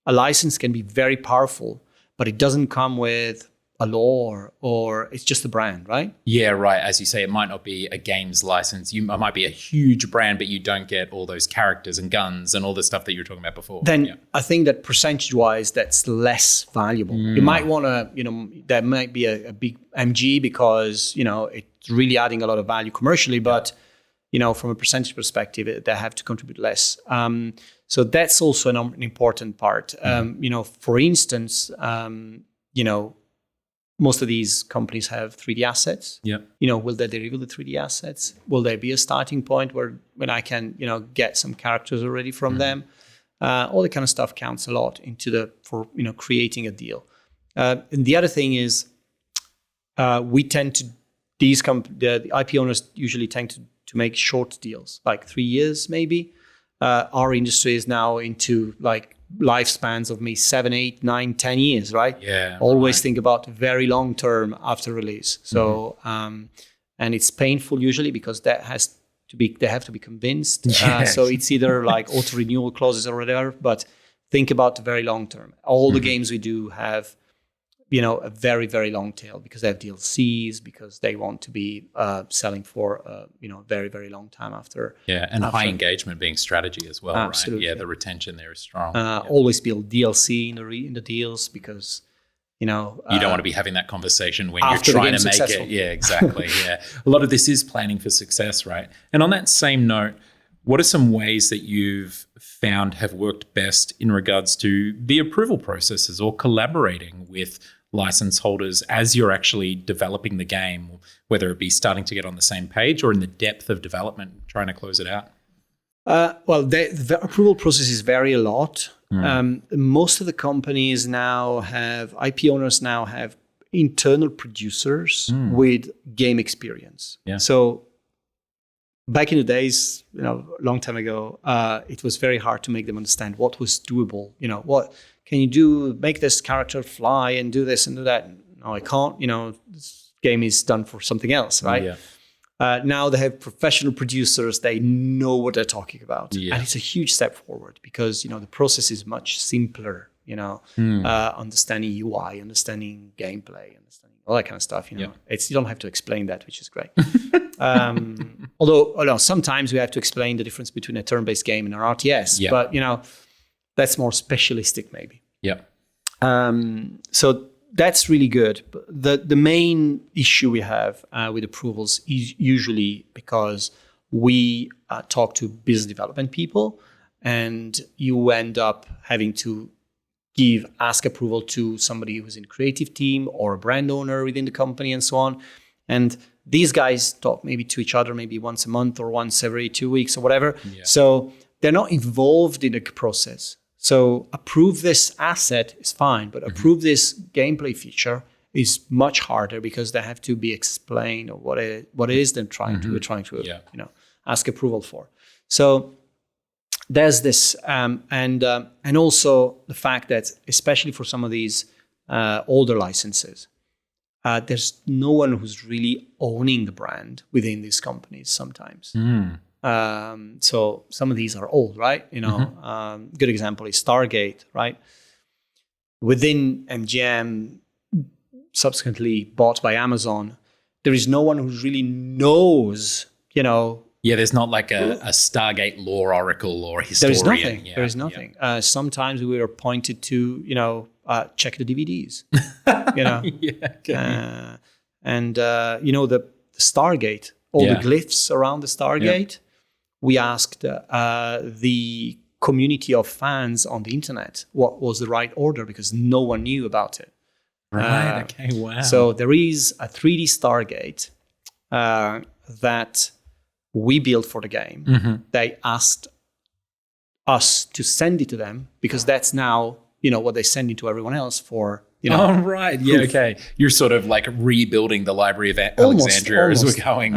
[SPEAKER 3] license can be very powerful, but it doesn't come with a lore, or it's just a brand, right?
[SPEAKER 1] Yeah, right. As you say, it might not be a games license. It might be a huge brand, but you don't get all those characters and guns and all the stuff that you were talking about before.
[SPEAKER 3] Then I think that percentage-wise, that's less valuable. You might want to, there might be a big MG because, it's really adding a lot of value commercially, but, from a percentage perspective, they have to contribute less. So that's also an important part. For instance, most of these companies have 3D assets.
[SPEAKER 1] Yeah.
[SPEAKER 3] Will they deliver the 3D assets? Will there be a starting point when I can, get some characters already from them? all that kind of stuff counts a lot for creating a deal. And the other thing is, we tend to the IP owners usually tend to make short deals, like 3 years maybe. Our industry is now into like lifespans of maybe 7, 8, 9, 10 years, right?
[SPEAKER 1] Yeah.
[SPEAKER 3] Always think about very long term after release. So, and it's painful usually because they have to be convinced.
[SPEAKER 1] Yes.
[SPEAKER 3] So it's either like auto renewal clauses or whatever, but think about the very long term. All the games we do have, a very, very long tail because they have DLCs, because they want to be selling for, a very, very long time after.
[SPEAKER 1] Yeah, and high engagement being strategy as well,
[SPEAKER 3] absolutely.
[SPEAKER 1] right? Yeah, the retention there is strong.
[SPEAKER 3] Always build DLC in the deals because, you don't
[SPEAKER 1] want to be having that conversation when you're
[SPEAKER 3] after
[SPEAKER 1] trying
[SPEAKER 3] the
[SPEAKER 1] to
[SPEAKER 3] game's
[SPEAKER 1] make
[SPEAKER 3] successful.
[SPEAKER 1] it. Yeah, exactly. Yeah. A lot of this is planning for success, right? And on that same note, what are some ways that you've found have worked best in regards to the approval processes or collaborating with license holders as you're actually developing the game, whether it be starting to get on the same page or in the depth of development, trying to close it out?
[SPEAKER 3] Well, the approval processes vary a lot. Most of the companies now IP owners now have internal producers with game experience. Yeah. So back in the days, a long time ago, it was very hard to make them understand what was doable. What can you do? Make this character fly and do this and do that. No, I can't. This game is done for something else, right? Yeah. Now they have professional producers. They know what they're talking about. Yeah. And it's a huge step forward because, the process is much simpler, understanding UI, understanding gameplay, understanding all that kind of stuff, You don't have to explain that, which is great. Although sometimes we have to explain the difference between a turn-based game and an RTS, but, that's more specialistic maybe.
[SPEAKER 1] Yeah.
[SPEAKER 3] So that's really good. The main issue we have with approvals is usually because we talk to business development people, and you end up having to ask approval to somebody who's in creative team or a brand owner within the company and so on. And these guys talk maybe to each other maybe once a month or once every 2 weeks or whatever. Yeah. So they're not involved in the process. So approve this asset is fine, but approve this gameplay feature is much harder because they have to be explained or what it is they're trying to ask approval for. So there's this, and also the fact that especially for some of these older licenses, there's no one who's really owning the brand within these companies sometimes. So some of these are old, right? Good example is Stargate, right? Within MGM, subsequently bought by Amazon, there is no one who really knows,
[SPEAKER 1] Yeah, there's not like a Stargate lore oracle or historian.
[SPEAKER 3] There is nothing. There is nothing. Sometimes we are pointed to, check the DVDs. And the Stargate, all the glyphs around the Stargate. We asked the community of fans on the internet what was the right order because no one knew about it.
[SPEAKER 1] Right. Okay. Wow.
[SPEAKER 3] So there is a 3D Stargate that we built for the game. They asked us to send it to them because that's now what they send it to everyone else for.
[SPEAKER 1] Oh, right. Yeah. Okay. You're sort of like rebuilding the Library of Alexandria as we're going.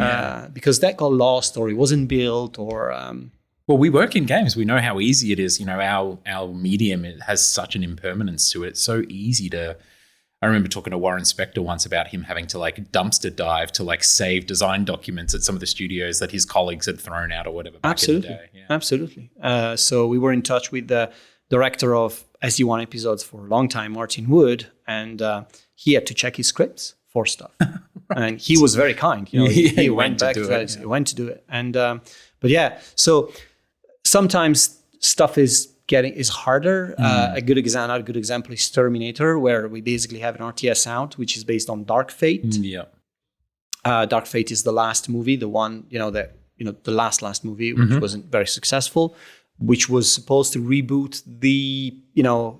[SPEAKER 3] Because that got lost or it wasn't built or...
[SPEAKER 1] Well, we work in games. We know how easy it is. Our medium, it has such an impermanence to it. It's so easy to... I remember talking to Warren Spector once about him having to like dumpster dive to like save design documents at some of the studios that his colleagues had thrown out or whatever back in the day. Yeah.
[SPEAKER 3] Absolutely. So we were in touch with the director of SD1 episodes for a long time, Martin Wood, and he had to check his scripts for stuff. Right. And he was very kind. He went back to it. He went to do it. And but yeah, so sometimes stuff is harder. Another good example is Terminator, where we basically have an RTS out, which is based on Dark Fate. Dark Fate is the last movie, the one, the last movie, which wasn't very successful, which was supposed to reboot the,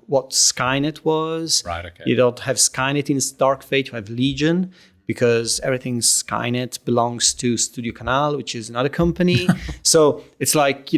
[SPEAKER 3] what Skynet was.
[SPEAKER 1] Right, okay.
[SPEAKER 3] You don't have Skynet in Dark Fate, you have Legion, because everything Skynet belongs to Studio Canal, which is another company. So it's like,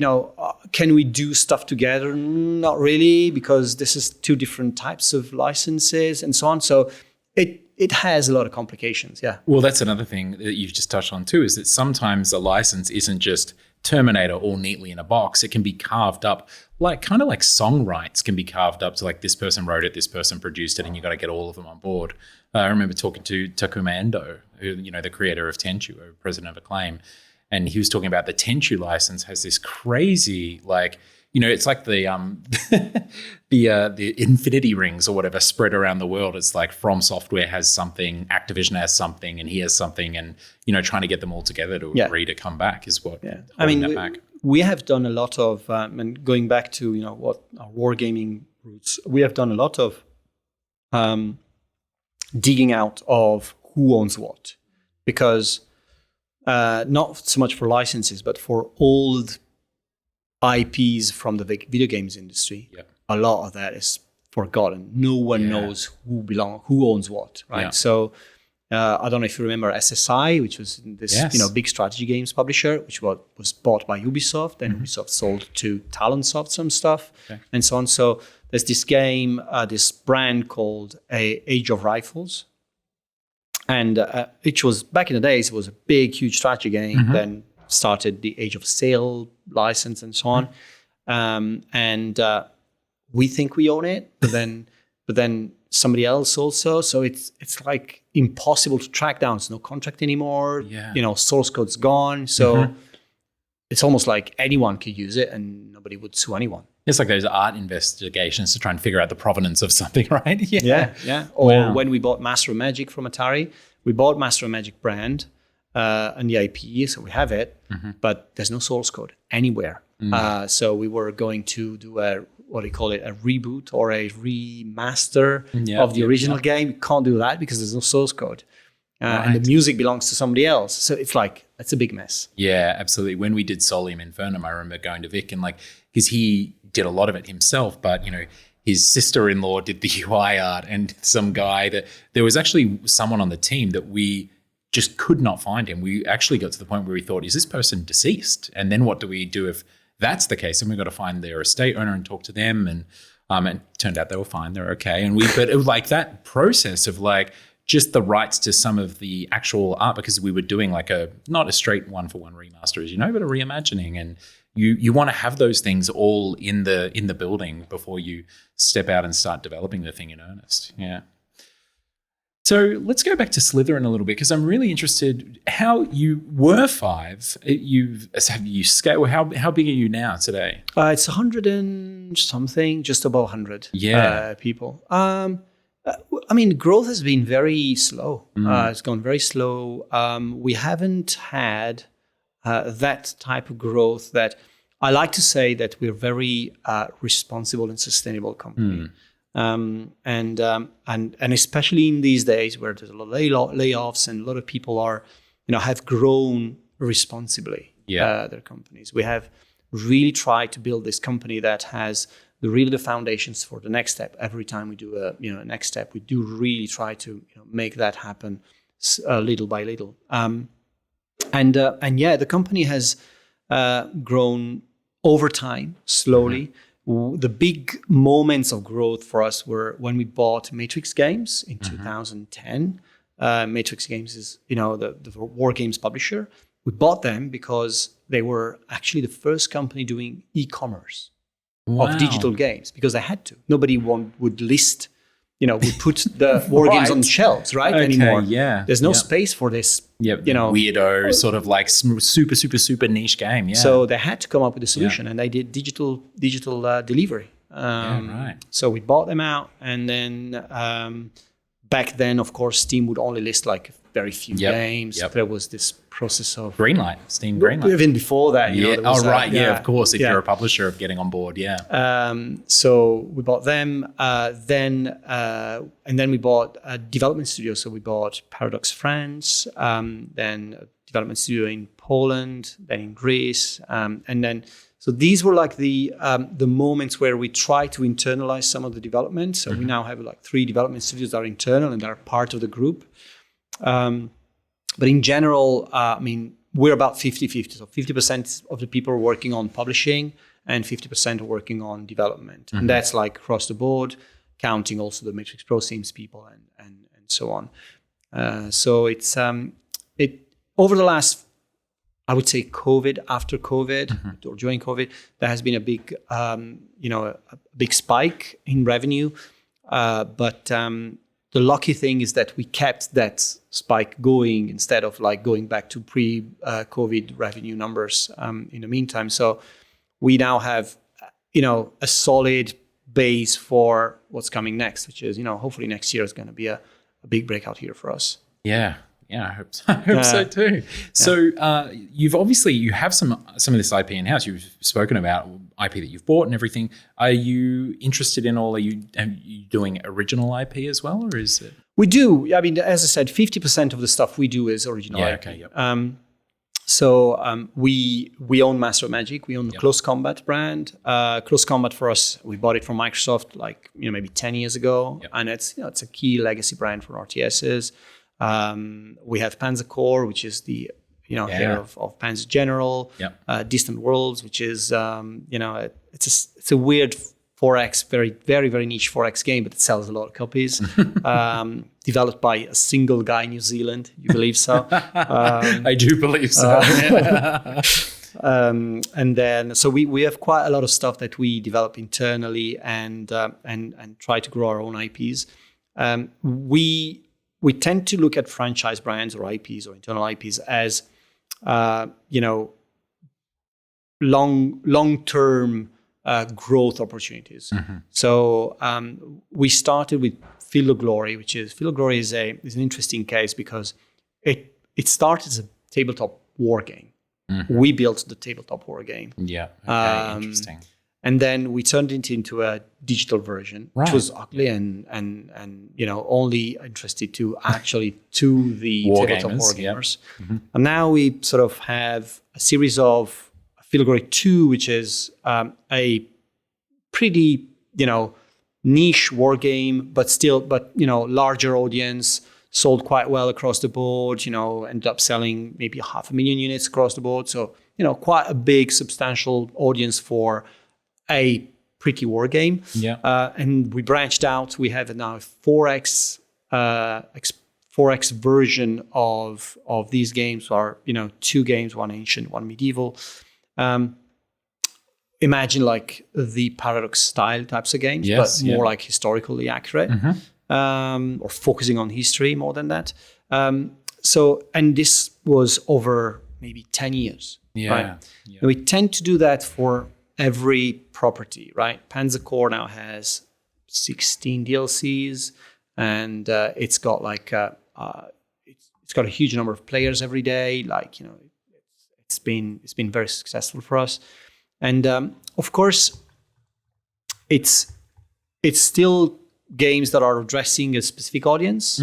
[SPEAKER 3] Can we do stuff together? Not really, because this is two different types of licenses and so on. So it has a lot of complications, yeah.
[SPEAKER 1] Well, that's another thing that you've just touched on too, is that sometimes a license isn't just Terminator all neatly in a box. It can be carved up, like kind of like song rights can be carved up to like this person wrote it, this person produced it, and you got to get all of them on board. I remember talking to Takuma Endo, who, the creator of Tenchu, president of Acclaim, and he was talking about the Tenchu license has this crazy, like, it's like the the infinity rings or whatever spread around the world. It's like From Software has something, Activision has something, and he has something, and trying to get them all together to agree to come back is what.
[SPEAKER 3] Yeah, I mean, we have done a lot of, and going back to what our wargaming roots, we have done a lot of digging out of who owns what, because not so much for licenses, but for old IPs from the video games industry, a lot of that is forgotten. No one knows who owns what, right? Yeah. So I don't know if you remember SSI, which was this big strategy games publisher, which was bought by Ubisoft, and Ubisoft sold to Talonsoft some stuff, and so on. So there's this game, this brand called Age of Rifles, and it was back in the days. It was a big, huge strategy game. Then started the Age of Sail license and so on, and we think we own it, but then somebody else also. So it's like impossible to track down. There's no contract anymore. Source code's gone. So it's almost like anyone could use it and nobody would sue anyone.
[SPEAKER 1] It's like those art investigations to try and figure out the provenance of something, right?
[SPEAKER 3] Yeah. Or when we bought Master of Magic from Atari, we bought Master of Magic brand and the IP, so we have it, but there's no source code anywhere. So we were going to do a reboot or a remaster of the original game. You can't do that because there's no source code. And the music belongs to somebody else. So it's a big mess.
[SPEAKER 1] Yeah, absolutely. When we did Solium Infernum, I remember going to Vic and because he did a lot of it himself, but his sister-in-law did the UI art, and some guy there was actually someone on the team that we just could not find him. We actually got to the point where we thought, is this person deceased? And then what do we do if that's the case? And we've got to find their estate owner and talk to them. And it turned out they were fine. They're okay. But it was like that process of just the rights to some of the actual art, because we were doing not a straight one-for-one remaster, as but a reimagining. And you want to have those things all in the building before you step out and start developing the thing in earnest. Yeah. So let's go back to Slitherine a little bit, because I'm really interested how you were 5. Have you scale? How big are you now today?
[SPEAKER 3] It's 100 and something, just above 100 people. I mean, growth has been very slow. It's gone very slow. We haven't had that type of growth that I like to say that we're very responsible and sustainable company. And especially in these days where there's a lot of layoffs and a lot of people are, have grown responsibly their companies. We have really tried to build this company that has the foundations for the next step. Every time we do a next step, we do really try to make that happen little by little. The company has grown over time slowly. The big moments of growth for us were when we bought Matrix Games in 2010. Matrix Games is, the war games publisher. We bought them because they were actually the first company doing e-commerce of digital games, because they had to. Nobody would list, would put the war games on shelves, right? Anymore. Yeah. There's no space for this.
[SPEAKER 1] Weirdo sort of super, super, super niche game. Yeah.
[SPEAKER 3] So they had to come up with a solution, and they did digital delivery. So we bought them out, and then back then, of course, Steam would only list very few games. There was this process of
[SPEAKER 1] Steam Greenlight.
[SPEAKER 3] Even before that,
[SPEAKER 1] of course, if you're a publisher of getting on board,
[SPEAKER 3] so we bought them, and then we bought a development studio. So we bought Paradox France, then a development studio in Poland, then in Greece, and then. So these were the moments where we try to internalize some of the development. So we now have 3 development studios that are internal and that are part of the group. But in general, we're about 50-50. So 50% of the people are working on publishing, and 50% are working on development. And that's like across the board, counting also the Matrix Pro Sims people and so on. So it's over the last, I would say after COVID or during COVID, there has been a big, a big spike in revenue. But the lucky thing is that we kept that spike going instead of like going back to pre-COVID revenue numbers in the meantime. So we now have, a solid base for what's coming next, which is, hopefully next year is going to be a big breakout year for us.
[SPEAKER 1] Yeah, I hope so. I hope so too. So you have some of this IP in house. You've spoken about IP that you've bought and everything. Are you interested in are you doing original IP as well, or is it?
[SPEAKER 3] We do. I mean, as I said, 50% of the stuff we do is original IP.
[SPEAKER 1] Okay, yep.
[SPEAKER 3] We own Master of Magic. We own the Close Combat brand. Close Combat for us, we bought it from Microsoft maybe 10 years ago, and it's a key legacy brand for RTSs. We have Panzer Corps, which is the heir of Panzer General. Distant Worlds, which is it's a weird 4X, very very very niche 4X game, but it sells a lot of copies. Developed by a single guy in New Zealand. You believe so?
[SPEAKER 1] I do believe so.
[SPEAKER 3] And then so we have quite a lot of stuff that we develop internally and try to grow our own IPs. We tend to look at franchise brands or IPs or internal IPs as, long-term growth opportunities. So we started with Field of Glory, Field of Glory is an interesting case because it started as a tabletop war game. We built the tabletop war game.
[SPEAKER 1] Yeah. Okay. Interesting.
[SPEAKER 3] And then we turned it into a digital version, which was ugly and only interested to the tabletop war gamers. And now we sort of have a series of Field of Glory 2, which is a pretty niche war game, but larger audience, sold quite well across the board. Ended up selling maybe 500,000 units across the board. So quite a big, substantial audience for a pretty war game. And we branched out. We have now a 4X version of these games, are 2 games, one ancient, one medieval. Imagine like the Paradox style types of games, but more like historically accurate, or focusing on history more than that. And this was over maybe 10 years, right? And we tend to do that for every property, right? Panzer Corps now has 16 DLCs, and it's got it's got a huge number of players every day. It's been very successful for us, and of course, it's still games that are addressing a specific audience,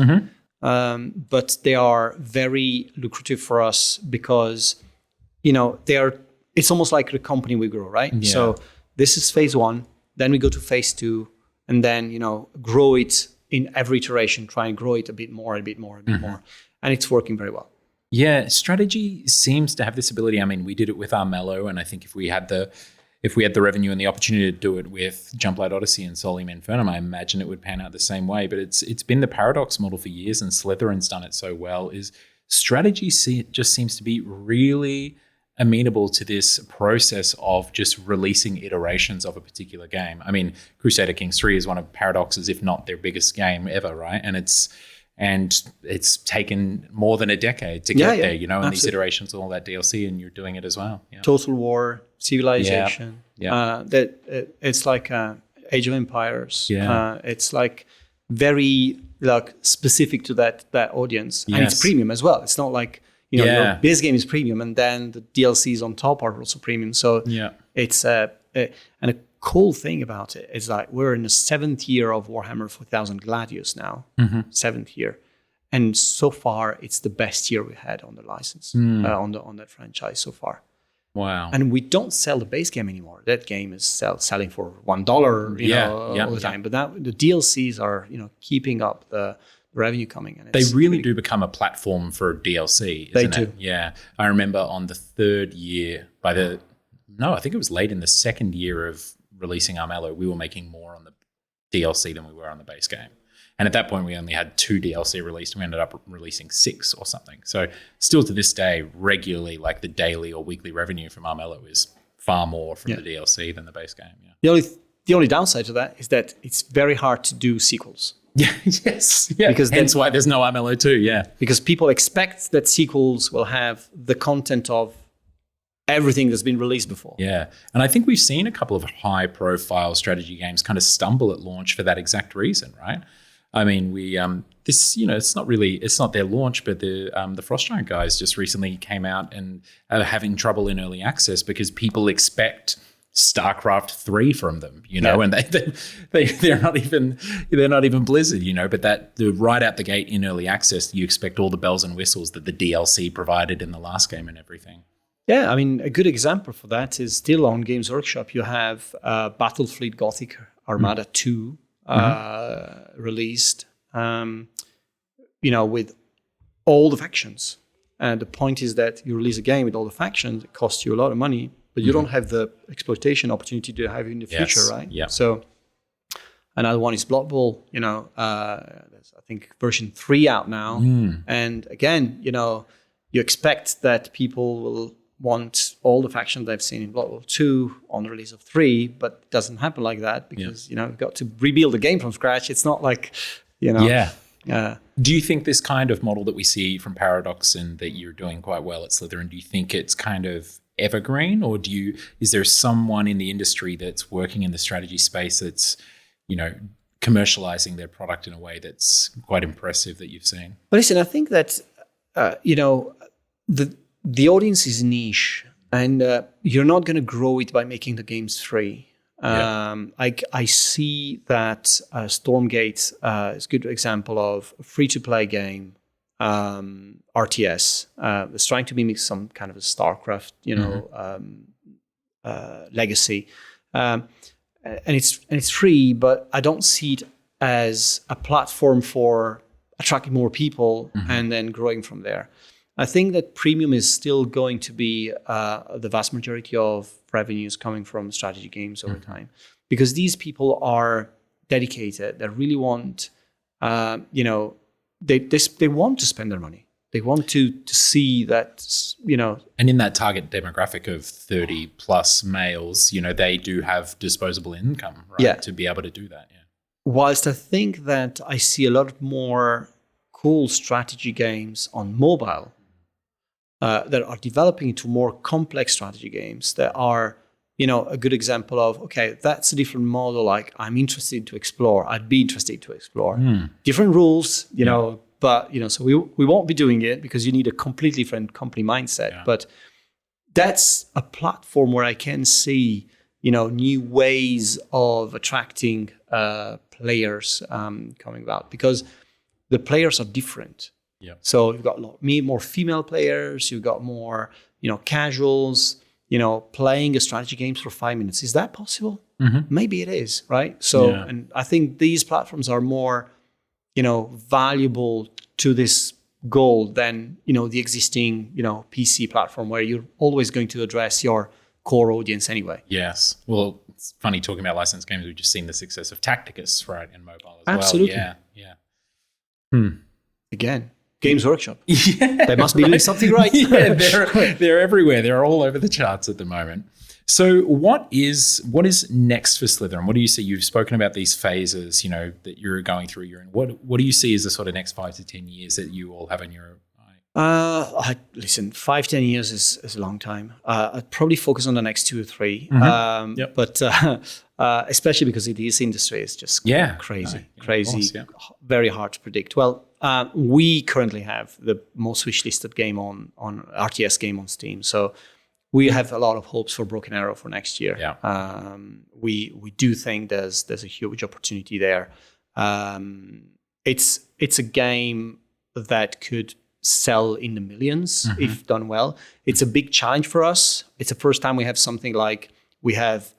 [SPEAKER 3] but they are very lucrative for us because it's almost like the company we grow, right?
[SPEAKER 1] Yeah.
[SPEAKER 3] So this is phase 1, then we go to phase 2, and then, grow it in every iteration, try and grow it a bit more, more. And it's working very well.
[SPEAKER 1] Yeah, strategy seems to have this ability. I mean, we did it with Armello, and I think if we had the revenue and the opportunity to do it with Jumplight Odyssey and Solium Infernum, I imagine it would pan out the same way. But it's been the Paradox model for years, and Slitherine's done it so well. Is strategy just seems to be really amenable to this process of just releasing iterations of a particular game. I mean, Crusader Kings 3 is one of Paradox's, if not their biggest game ever, right? And it's taken more than a decade to get there, and absolutely. These iterations and all that DLC, and you're doing it as well. Yeah.
[SPEAKER 3] Total War, Civilization. It's like Age of Empires. It's like very specific to that audience, and it's premium as well. It's not like your base game is premium, and then the DLCs on top are also premium. So it's and a cool thing about it is like we're in the 7th year of Warhammer 40,000 Gladius now, 7th year, and so far it's the best year we had on the license on that franchise so far.
[SPEAKER 1] Wow!
[SPEAKER 3] And we don't sell the base game anymore. That game is selling for $1, all the time. But now the DLCs are keeping up the revenue coming in.
[SPEAKER 1] They really do become a platform for DLC, isn't it?
[SPEAKER 3] They do.
[SPEAKER 1] Yeah. I remember on the 3rd year, by the no, I think it was late in the second year of releasing Armello, we were making more on the DLC than we were on the base game. And at that point, we only had 2 DLC released. We ended up releasing 6 or something. So still to this day, regularly, like the daily or weekly revenue from Armello is far more from the DLC than the base game. Yeah.
[SPEAKER 3] The only downside to that is that it's very hard to do sequels.
[SPEAKER 1] Yeah. Yes. Yeah. Because hence why there's no Armello 2. Yeah.
[SPEAKER 3] Because people expect that sequels will have the content of everything that's been released before.
[SPEAKER 1] Yeah. And I think we've seen a couple of high-profile strategy games kind of stumble at launch for that exact reason, right? I mean, we this, it's not their launch, but the Frost Giant guys just recently came out and are having trouble in early access because people expect StarCraft 3 from them, and they're not even Blizzard, but right out the gate in early access, you expect all the bells and whistles that the DLC provided in the last game and everything.
[SPEAKER 3] Yeah, I mean, a good example for that is still on Games Workshop. You have Battlefleet Gothic Armada 2 released, with all the factions. And the point is that you release a game with all the factions, it costs you a lot of money, but you don't have the exploitation opportunity to have in the future, right?
[SPEAKER 1] Yeah.
[SPEAKER 3] So another one is Blood Bowl. There's, I think, version 3 out now. And again, you expect that people will want all the factions they've seen in Blood Bowl 2 on the release of 3, but it doesn't happen like that because, you've got to rebuild the game from scratch. It's not like,
[SPEAKER 1] Yeah. Do you think this kind of model that we see from Paradox and that you're doing quite well at Slitherine, do you think it's kind of evergreen, or is there someone in the industry that's working in the strategy space that's, commercializing their product in a way that's quite impressive that you've seen?
[SPEAKER 3] But listen, I think that, the audience is niche, and you're not going to grow it by making the games free. I see that Stormgate is a good example of a free-to-play game, RTS. It's trying to mimic some kind of a StarCraft, legacy, and it's free. But I don't see it as a platform for attracting more people and then growing from there. I think that premium is still going to be the vast majority of revenues coming from strategy games over time, because these people are dedicated. They really want, they want to spend their money. They want to see that,
[SPEAKER 1] And in that target demographic of 30 plus males, they do have disposable income, right? To be able to do that. Yeah.
[SPEAKER 3] Whilst I think that I see a lot more cool strategy games on mobile that are developing into more complex strategy games that are, a good example of, okay, that's a different model. Like I'm interested to explore. I'd be interested to explore different rules, but, so we won't be doing it because you need a completely different company mindset. Yeah. But that's a platform where I can see, new ways of attracting players coming about, because the players are different.
[SPEAKER 1] Yeah.
[SPEAKER 3] So you've got more female players, you've got more, casuals, playing a strategy games for 5 minutes. Is that possible? Maybe it is, right? So, and I think these platforms are more, valuable to this goal than, the existing, PC platform where you're always going to address your core audience anyway.
[SPEAKER 1] Yes. Well, it's funny talking about licensed games. We've just seen the success of Tacticus, right, in mobile as
[SPEAKER 3] Absolutely.
[SPEAKER 1] well. Yeah.
[SPEAKER 3] Again, Games Workshop. Yeah, they must be doing something right.
[SPEAKER 1] Yeah, they're everywhere. They're all over the charts at the moment. So what is next for Slitherine? What do you see? You've spoken about these phases, that you're going through. What do you see as the sort of next 5 to 10 years that you all have in your eye?
[SPEAKER 3] Listen, 5-10 years is a long time. I'd probably focus on the next 2 or 3. But especially because this industry is just crazy, course, very hard to predict. Well, we currently have the most wishlisted game on RTS game on Steam. So we have a lot of hopes for Broken Arrow for next year.
[SPEAKER 1] Yeah.
[SPEAKER 3] We do think there's a huge opportunity there. It's a game that could sell in the millions if done well. It's a big challenge for us. It's the first time we have something like we have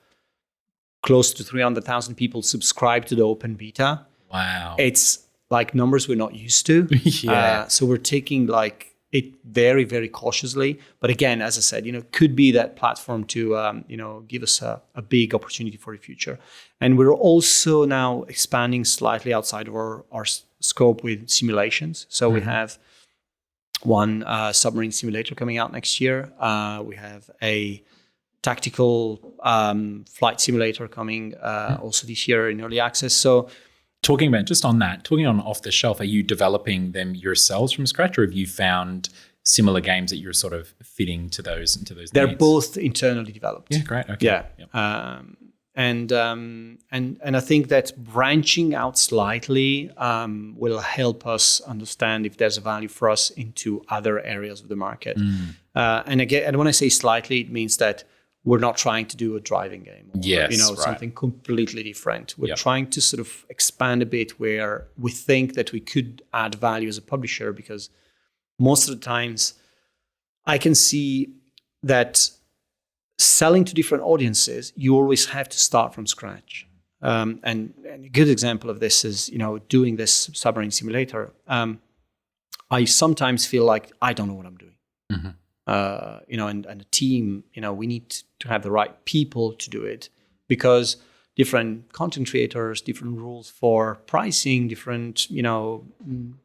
[SPEAKER 3] close to 300,000 people subscribed to the open beta.
[SPEAKER 1] Wow.
[SPEAKER 3] It's like numbers we're not used to.
[SPEAKER 1] Yeah.
[SPEAKER 3] So we're taking it very, very cautiously. But again, as I said, could be that platform to, give us a big opportunity for the future. And we're also now expanding slightly outside of our scope with simulations. So we have one submarine simulator coming out next year. We have a tactical flight simulator coming also this year in early access. So
[SPEAKER 1] talking on off the shelf, are you developing them yourselves from scratch, or have you found similar games that you're sort of fitting to those
[SPEAKER 3] They're
[SPEAKER 1] needs?
[SPEAKER 3] both internally developed.
[SPEAKER 1] Yeah, great. Okay.
[SPEAKER 3] Yeah.
[SPEAKER 1] Yep.
[SPEAKER 3] And I think that branching out slightly will help us understand if there's a value for us into other areas of the market. And again, and when I say slightly, it means that we're not trying to do a driving game or, something completely different. We're trying to sort of expand a bit where we think that we could add value as a publisher, because most of the times I can see that selling to different audiences, you always have to start from scratch. And a good example of this is, doing this submarine simulator. I sometimes feel like I don't know what I'm doing. Mm-hmm. And a team, we need to have the right people to do it, because different content creators, different rules for pricing, different,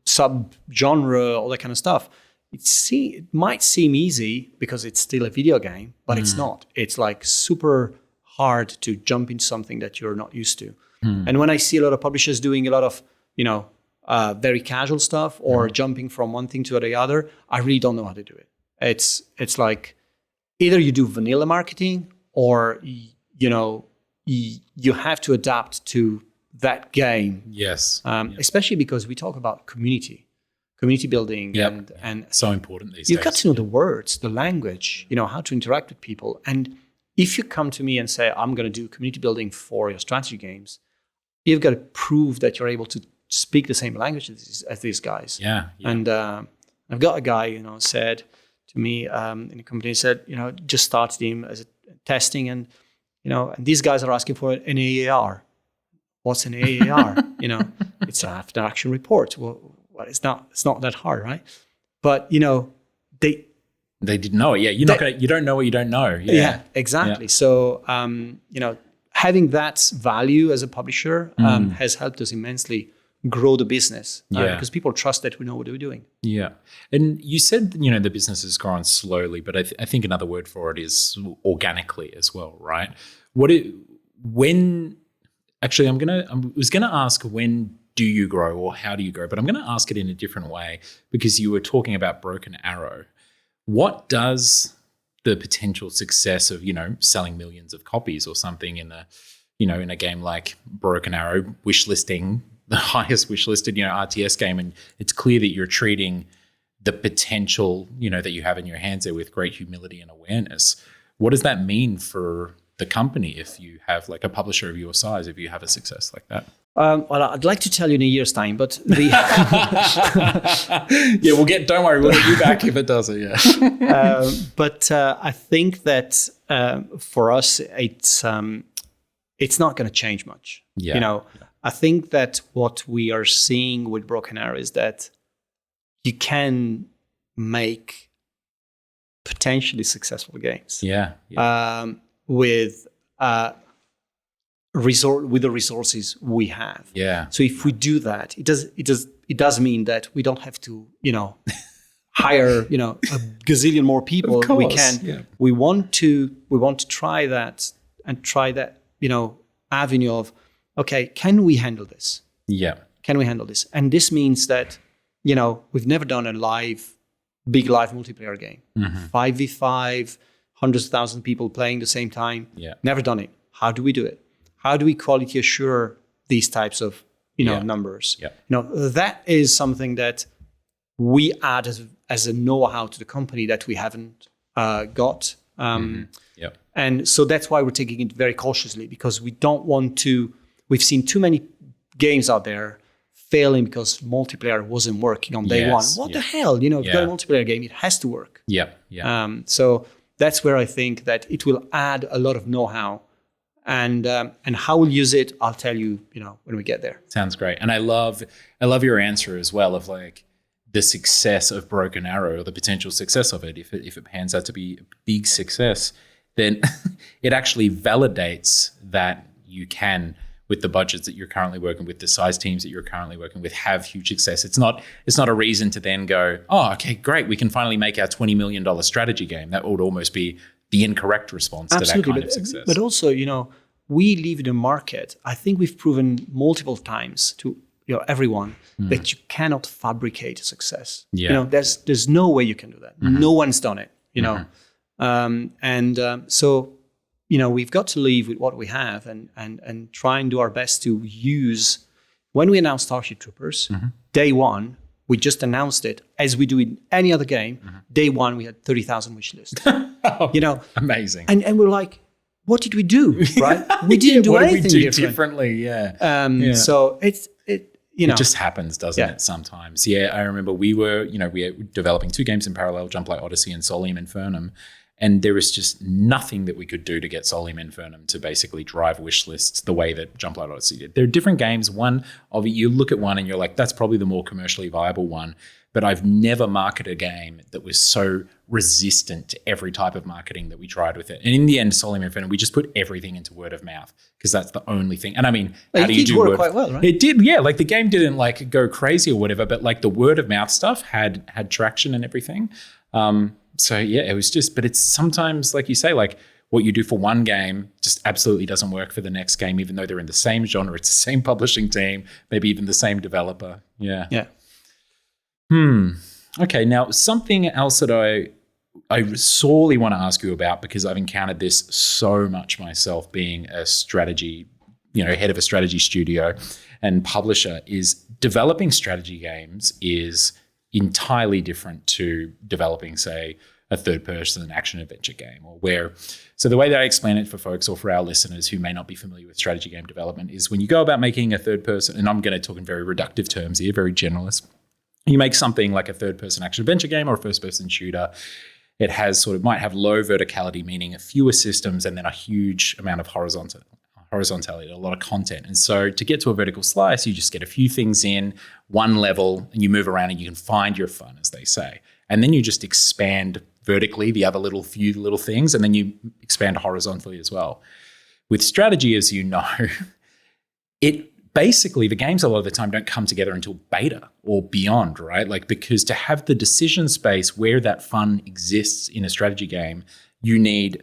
[SPEAKER 3] sub-genre, all that kind of stuff. It might seem easy because it's still a video game, but it's not. It's like super hard to jump into something that you're not used to. And when I see a lot of publishers doing a lot of, very casual stuff or jumping from one thing to the other, I really don't know how to do it. It's like either you do vanilla marketing or you have to adapt to that game.
[SPEAKER 1] Yes.
[SPEAKER 3] Especially because we talk about community building, and
[SPEAKER 1] so important these days.
[SPEAKER 3] You've got to know the words, the language, how to interact with people. And if you come to me and say, I'm going to do community building for your strategy games, you've got to prove that you're able to speak the same language as these guys.
[SPEAKER 1] Yeah.
[SPEAKER 3] And I've got a guy, said to me in the company, said, just started him as a testing, and and these guys are asking for an AAR. What's an AAR? It's an after action report. Well, it's not that hard, right? But they
[SPEAKER 1] didn't know it. Yeah, you don't know what you don't know.
[SPEAKER 3] Yeah, exactly. Yeah. So having that value as a publisher has helped us immensely grow the business, because people trust that we know what we're doing. Yeah.
[SPEAKER 1] And you said, the business has grown slowly, but I think another word for it is organically as well, right? I was going to ask, when do you grow or how do you grow? But I'm going to ask it in a different way, because you were talking about Broken Arrow. What does the potential success of, selling millions of copies or something in a game like Broken Arrow, wishlisting the highest wishlisted, RTS game, and it's clear that you're treating the potential, that you have in your hands there with great humility and awareness. What does that mean for the company if you have like a publisher of your size, if you have a success like that?
[SPEAKER 3] Well, I'd like to tell you in a year's time, but
[SPEAKER 1] don't worry, we'll get you back if it doesn't. Yeah.
[SPEAKER 3] But I think that for us, it's not going to change much.
[SPEAKER 1] Yeah.
[SPEAKER 3] I think that what we are seeing with Broken Arrow is that you can make potentially successful games.
[SPEAKER 1] Yeah.
[SPEAKER 3] With the resources we have.
[SPEAKER 1] Yeah.
[SPEAKER 3] So if we do that, it does mean that we don't have to, hire, a gazillion more people.
[SPEAKER 1] Of course,
[SPEAKER 3] we can. Yeah. We want to try that and try that, avenue of, okay, can we handle this?
[SPEAKER 1] Yeah.
[SPEAKER 3] Can we handle this? And this means that, we've never done a big live multiplayer game. 5v5, hundreds of thousands of people playing the same time.
[SPEAKER 1] Yeah.
[SPEAKER 3] Never done it. How do we do it? How do we quality assure these types of, numbers?
[SPEAKER 1] Yeah.
[SPEAKER 3] That is something that we add as a know-how to the company that we haven't got. And so that's why we're taking it very cautiously, because we don't want to. We've seen too many games out there failing because multiplayer wasn't working on day one. What the hell? If you've got a multiplayer game, it has to work.
[SPEAKER 1] Yeah.
[SPEAKER 3] So that's where I think that it will add a lot of know-how, and how we'll use it, I'll tell you, when we get there.
[SPEAKER 1] Sounds great. And I love your answer as well of like, the success of Broken Arrow, or the potential success of it, if it pans out to be a big success, then it actually validates that you can, with the budgets that you're currently working with, the size teams that you're currently working with, have huge success. It's not a reason to then go, oh, okay, great, we can finally make our $20 million strategy game. That would almost be the incorrect response to that kind of success.
[SPEAKER 3] But also, we live in a market. I think we've proven multiple times to everyone that you cannot fabricate a success.
[SPEAKER 1] Yeah.
[SPEAKER 3] There's no way you can do that. No one's done it. So we've got to live with what we have and try and do our best to use. When we announced Starship Troopers, day one, we just announced it as we do in any other game. Day one, we had 30,000 wish list.
[SPEAKER 1] Amazing.
[SPEAKER 3] And we're like, what did we do? Right? We didn't do anything
[SPEAKER 1] differently. Yeah.
[SPEAKER 3] So
[SPEAKER 1] it just happens, doesn't it? Sometimes. Yeah. I remember we were developing 2 games in parallel, Jumplight Odyssey and Solium Infernum. And there was just nothing that we could do to get Solium Infernum to basically drive wish lists the way that Jumplight Odyssey did. There are different games. One of you look at one and you're like, that's probably the more commercially viable one. But I've never marketed a game that was so resistant to every type of marketing that we tried with it. And in the end, Solium Infernum, we just put everything into word of mouth because that's the only thing. And I mean, how do you do
[SPEAKER 3] work quite well, right?
[SPEAKER 1] It did, yeah. Like the game didn't like go crazy or whatever, but like the word of mouth stuff had traction and everything. So yeah, it was just, but it's sometimes, like you say, like what you do for one game just absolutely doesn't work for the next game, even though they're in the same genre, it's the same publishing team, maybe even the same developer. Yeah.
[SPEAKER 3] Yeah.
[SPEAKER 1] Okay, now something else that I sorely want to ask you about, because I've encountered this so much myself being a strategy, head of a strategy studio and publisher, is developing strategy games is entirely different to developing, say, a third-person action-adventure game, so the way that I explain it for folks or for our listeners who may not be familiar with strategy game development is when you go about making a third-person, and I'm going to talk in very reductive terms here, very generalist, you make something like a third-person action-adventure game or a first-person shooter. It might have low verticality, meaning fewer systems and then a huge amount of horizontality, a lot of content. And so to get to a vertical slice, you just get a few things in one level and you move around and you can find your fun, as they say. And then you just expand vertically the other few little things, and then you expand horizontally as well. With strategy, as you know, basically the games a lot of the time don't come together until beta or beyond, right? Like, because to have the decision space where that fun exists in a strategy game, you need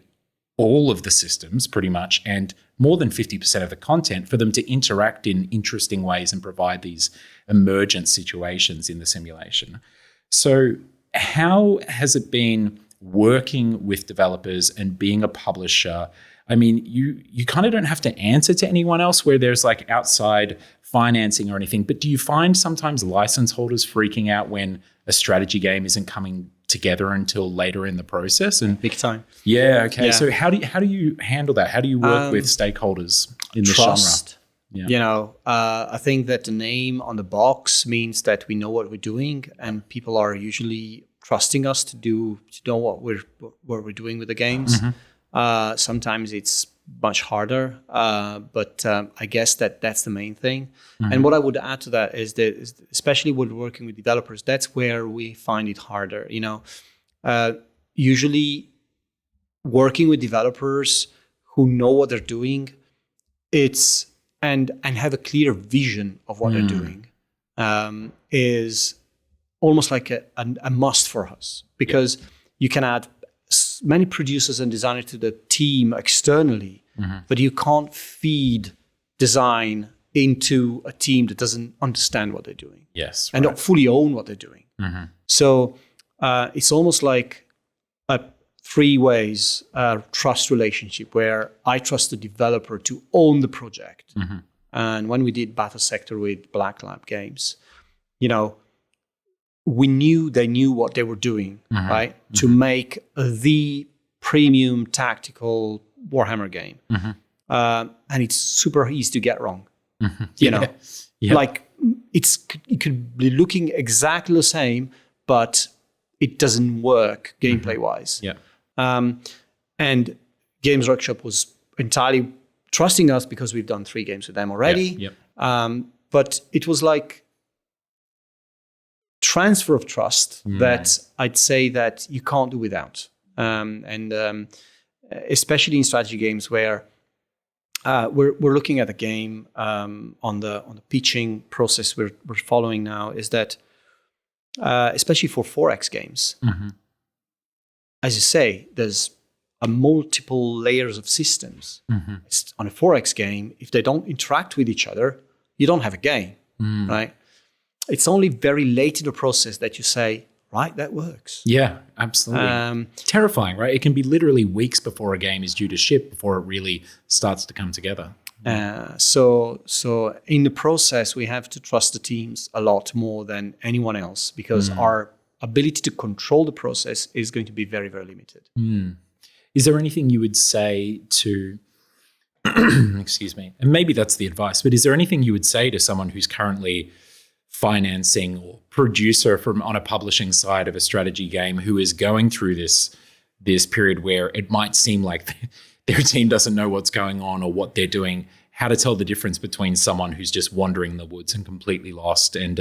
[SPEAKER 1] all of the systems pretty much and more than 50% of the content for them to interact in interesting ways and provide these emergent situations in the simulation. So how has it been working with developers and being a publisher? I mean, you kind of don't have to answer to anyone else where there's like outside financing or anything, but do you find sometimes license holders freaking out when a strategy game isn't coming together until later in the process? And
[SPEAKER 3] big time.
[SPEAKER 1] Yeah. Okay. Yeah. So how do you handle that? How do you work with stakeholders in the
[SPEAKER 3] trust.
[SPEAKER 1] Genre?
[SPEAKER 3] Yeah. I think that the name on the box means that we know what we're doing, and people are usually trusting us to know what we're doing with the games. Mm-hmm. Sometimes it's much harder, but I guess that's the main thing. Mm-hmm. And what I would add to that is that, especially when working with developers, that's where we find it harder. Usually working with developers who know what they're doing, and have a clear vision of what they're doing, is almost like a must for us, because you can add many producers and designers to the team externally, but you can't feed design into a team that doesn't understand what they're doing.
[SPEAKER 1] Yes,
[SPEAKER 3] and don't fully own what they're doing. Mm-hmm. So it's almost like a three-ways trust relationship where I trust the developer to own the project. Mm-hmm. And when we did Battle Sector with Black Lab Games, we knew they knew what they were doing, right? Mm-hmm. To make the premium tactical Warhammer game. Mm-hmm. And it's super easy to get wrong. Mm-hmm. Like it could be looking exactly the same, but it doesn't work gameplay wise.
[SPEAKER 1] Yeah.
[SPEAKER 3] And Games Workshop was entirely trusting us because we've done 3 games with them already.
[SPEAKER 1] Yep.
[SPEAKER 3] But it was like, transfer of trust that I'd say that you can't do without. Especially in strategy games where we're looking at a game on the pitching process we're following now, is that especially for 4X games, as you say, there's a multiple layers of systems. It's on a 4X game, if they don't interact with each other, you don't have a game, right? It's only very late in the process that you say, right, that works.
[SPEAKER 1] Yeah, absolutely. Terrifying, right? It can be literally weeks before a game is due to ship before it really starts to come together.
[SPEAKER 3] So in the process, we have to trust the teams a lot more than anyone else, because our ability to control the process is going to be very, very limited.
[SPEAKER 1] Is there anything you would say to, excuse me, and maybe that's the advice, but is there anything you would say to someone who's currently financing or producer from on a publishing side of a strategy game who is going through this period where it might seem like their team doesn't know what's going on or what they're doing, how to tell the difference between someone who's just wandering in the woods and completely lost and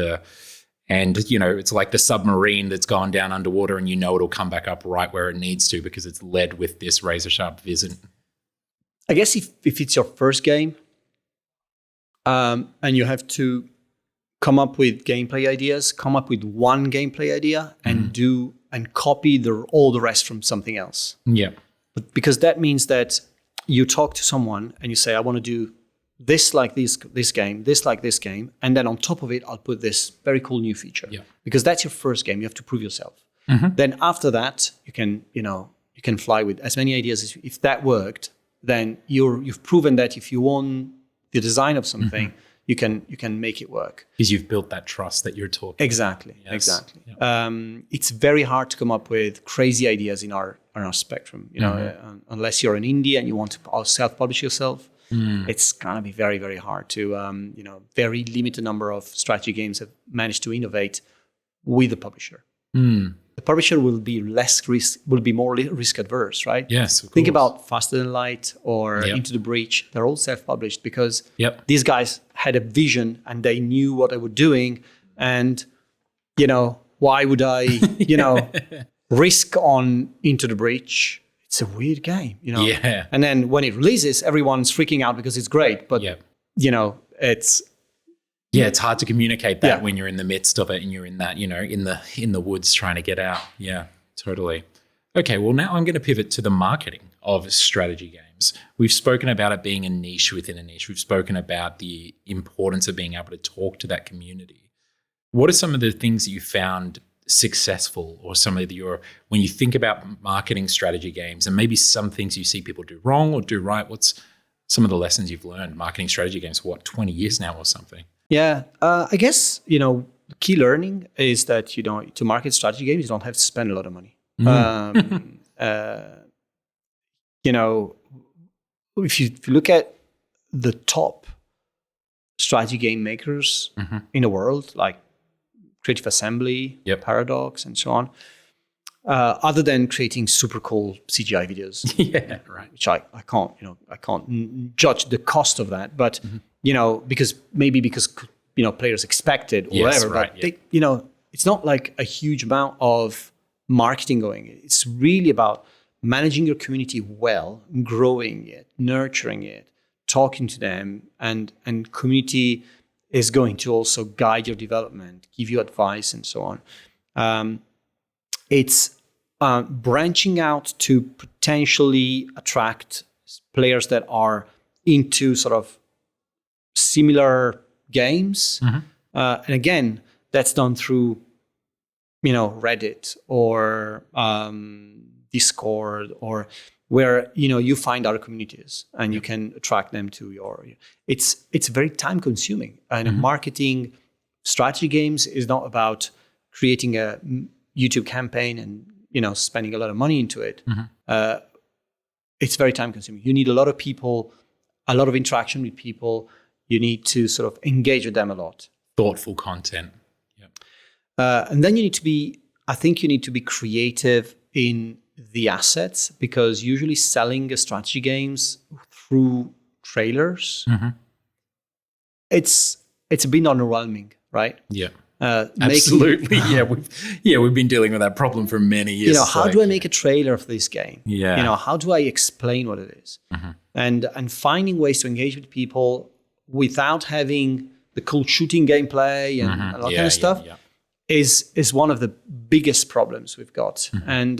[SPEAKER 1] it's like the submarine that's gone down underwater and it'll come back up right where it needs to because it's led with this razor sharp vision.
[SPEAKER 3] I guess if it's your first game and you have to come up with gameplay ideas, come up with one gameplay idea and copy all the rest from something else.
[SPEAKER 1] Yeah.
[SPEAKER 3] But because that means that you talk to someone and you say, I want to do this like this game, this like this game, and then on top of it, I'll put this very cool new feature. Yeah. Because that's your first game. You have to prove yourself. Then after that, you can fly with as many ideas as if that worked. Then you've proven that if you own the design of something, you can make it work.
[SPEAKER 1] Because you've built that trust that you're talking.
[SPEAKER 3] Exactly.
[SPEAKER 1] Yes.
[SPEAKER 3] Exactly.
[SPEAKER 1] Yep.
[SPEAKER 3] It's very hard to come up with crazy ideas in our spectrum. Unless you're an indie and you want to self-publish yourself, it's gonna be very, very hard to. Very limited number of strategy games have managed to innovate with the publisher. The publisher will be more risk adverse, right?
[SPEAKER 1] Yes, of course.
[SPEAKER 3] Think about Faster Than Light or Into the Breach. They're all self-published because these guys had a vision and they knew what they were doing. And, why would I, risk on Into the Breach? It's a weird game,
[SPEAKER 1] Yeah.
[SPEAKER 3] And then when it releases, everyone's freaking out because it's great. But, it's...
[SPEAKER 1] Yeah, it's hard to communicate that when you're in the midst of it and you're in that, in the woods trying to get out. Yeah, totally. Okay, well, now I'm going to pivot to the marketing of strategy games. We've spoken about it being a niche within a niche. We've spoken about the importance of being able to talk to that community. What are some of the things that you found successful or some of when you think about marketing strategy games and maybe some things you see people do wrong or do right, what's some of the lessons you've learned marketing strategy games for 20 years now or something?
[SPEAKER 3] Yeah, I guess, the key learning is that, to market strategy games, you don't have to spend a lot of money. If you look at the top strategy game makers in the world, like Creative Assembly, Paradox, and so on, other than creating super cool CGI videos, which I can't judge the cost of that, but because players expect it or whatever.
[SPEAKER 1] Right,
[SPEAKER 3] but it's not like a huge amount of marketing going. It's really about managing your community well, growing it, nurturing it, talking to them, and community is going to also guide your development, give you advice, and so on. It's branching out to potentially attract players that are into sort of similar games. And again, that's done through, Reddit or Discord or where, you find other communities and you can attract them to your... It's very time consuming. And marketing strategy games is not about creating a YouTube campaign and, spending a lot of money into it. It's very time consuming. You need a lot of people, a lot of interaction with people. You need to sort of engage with them a lot.
[SPEAKER 1] Thoughtful content.
[SPEAKER 3] And then you need to be creative in the assets, because usually selling strategy games through trailers, it's a bit underwhelming, right?
[SPEAKER 1] Yeah. Absolutely. We've been dealing with that problem for many years.
[SPEAKER 3] How do I make a trailer for this game?
[SPEAKER 1] Yeah.
[SPEAKER 3] How do I explain what it is? And finding ways to engage with people without having the cool shooting gameplay and all that kind of stuff is one of the biggest problems we've got. And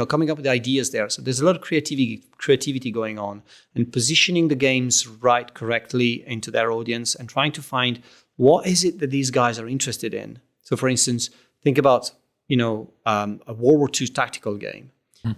[SPEAKER 3] coming up with ideas there. So there's a lot of creativity going on, and positioning the games right correctly into their audience and trying to find what is it that these guys are interested in. So for instance, think about a World War II tactical game.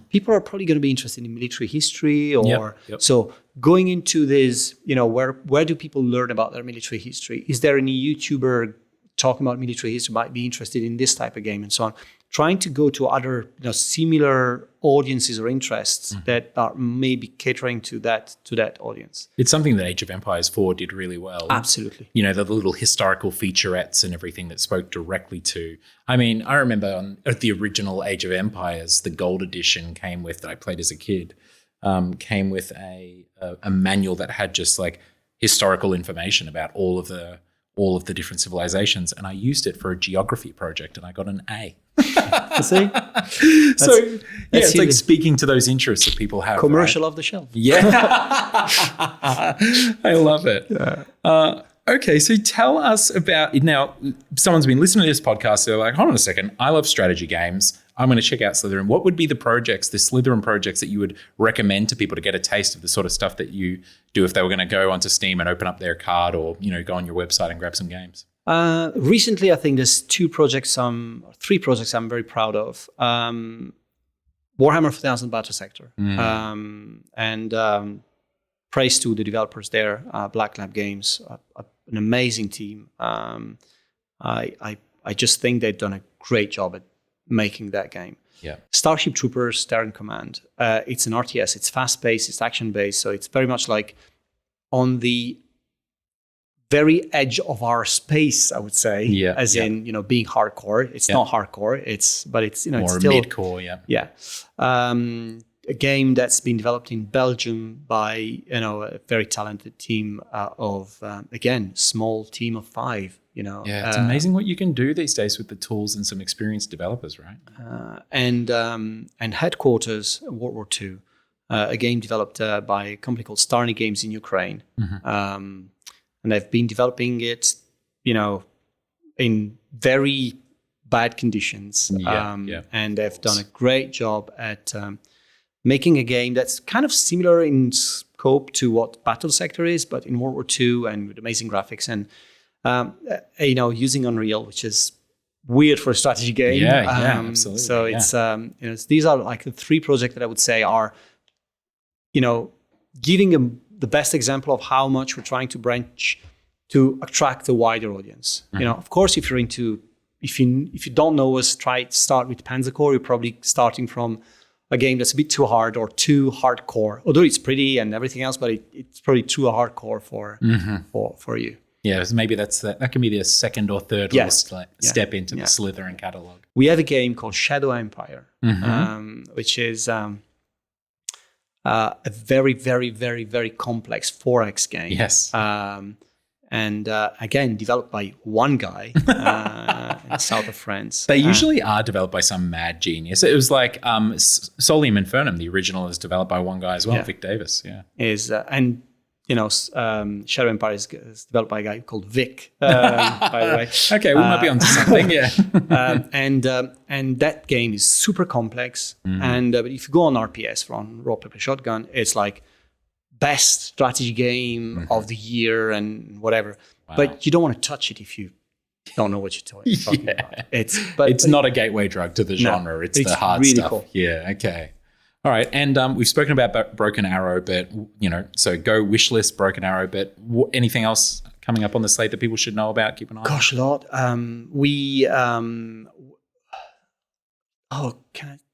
[SPEAKER 3] People are probably going to be interested in military history, or so going into this, where do people learn about their military history? Is there any YouTuber talking about military history might be interested in this type of game, and so on? Trying to go to other similar audiences or interests that are maybe catering to that audience.
[SPEAKER 1] It's something that Age of Empires 4 did really well.
[SPEAKER 3] Absolutely.
[SPEAKER 1] The little historical featurettes and everything that spoke directly to. I mean, I remember at the original Age of Empires, the Gold Edition came with, that I played as a kid, came with a manual that had just like historical information about all of the different civilizations, and I used it for a geography project, and I got an A.
[SPEAKER 3] See?
[SPEAKER 1] It's like speaking to those interests that people have.
[SPEAKER 3] Commercial
[SPEAKER 1] right?
[SPEAKER 3] off the shelf.
[SPEAKER 1] Yeah. I love it. Yeah. Okay, so tell us about, now someone's been listening to this podcast, they're like, hold on a second, I love strategy games. I'm going to check out Slitherine. What would be the Slitherine projects that you would recommend to people to get a taste of the sort of stuff that you do if they were going to go onto Steam and open up their card, or, go on your website and grab some games?
[SPEAKER 3] Recently, I think there's three projects I'm very proud of. Warhammer 4000 Battle Sector. And praise to the developers there, Black Lab Games, an amazing team. I just think they've done a great job at making that game.
[SPEAKER 1] Yeah.
[SPEAKER 3] Starship Troopers, Terran Command. It's an RTS. It's fast-paced. It's action-based. So it's very much like on the very edge of our space, I would say. Yeah. As in, being hardcore. It's not hardcore. But it's
[SPEAKER 1] more
[SPEAKER 3] it's still
[SPEAKER 1] mid-core. Yeah.
[SPEAKER 3] Yeah. A game that's been developed in Belgium by a very talented team of small team of 5.
[SPEAKER 1] It's amazing what you can do these days with the tools and some experienced developers, right?
[SPEAKER 3] And Headquarters, World War II, a game developed by a company called Starny Games in Ukraine, and they've been developing it, in very bad conditions, and they've done a great job at making a game that's kind of similar in scope to what Battle Sector is, but in World War II, and with amazing graphics and using Unreal, which is weird for a strategy game.
[SPEAKER 1] Absolutely.
[SPEAKER 3] So it's these are like the 3 projects that I would say are, giving the best example of how much we're trying to branch to attract a wider audience. Of course, if you don't know us, start with Panzercore. You're probably starting from a game that's a bit too hard or too hardcore, although it's pretty and everything else, but it's probably too hardcore for you.
[SPEAKER 1] Yeah, maybe that can be the second or third little step into the Slitherine catalog.
[SPEAKER 3] We have a game called Shadow Empire, which is a very, very, very, very complex 4X game.
[SPEAKER 1] Yes.
[SPEAKER 3] And again, developed by one guy in the south of France.
[SPEAKER 1] They usually are developed by some mad genius. It was like Solium Infernum, the original, is developed by one guy as well, Vic Davis. Yeah. Shadow Empire is developed by a guy called Vic, by the way. Okay, we might be onto something, yeah.
[SPEAKER 3] And that game is super complex. And but if you go on RPS, on Roll Paper Shotgun, it's like best strategy game of the year and whatever. Wow. But you don't want to touch it if you don't know what you're talking about. It's
[SPEAKER 1] not a gateway drug to the genre. It's the hard
[SPEAKER 3] really
[SPEAKER 1] stuff.
[SPEAKER 3] Cool.
[SPEAKER 1] Yeah, okay. All right, and we've spoken about Broken Arrow, but so go wishlist Broken Arrow. But anything else coming up on the slate that people should know about? Keep an eye.
[SPEAKER 3] Gosh, a lot.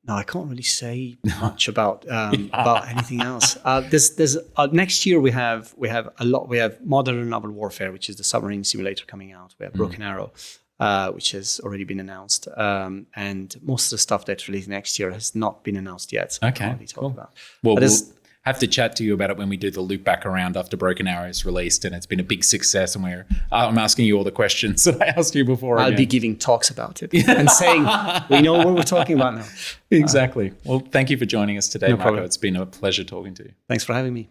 [SPEAKER 3] I can't really say much about anything else. There's next year we have a lot. We have Modern Naval Warfare, which is the submarine simulator coming out. We have Broken Arrow, which has already been announced, and most of the stuff that's released next year has not been announced yet. So
[SPEAKER 1] okay,
[SPEAKER 3] I can't really talk about.
[SPEAKER 1] Well, have to chat to you about it when we do the loop back around after Broken Arrow is released, and it's been a big success. And I'm asking you all the questions that I asked you before.
[SPEAKER 3] I'll be giving talks about it and saying we know what we're talking about now.
[SPEAKER 1] Exactly. Well, thank you for joining us today,
[SPEAKER 3] No
[SPEAKER 1] Marco.
[SPEAKER 3] problem.
[SPEAKER 1] It's been a pleasure talking to you.
[SPEAKER 3] Thanks for having me.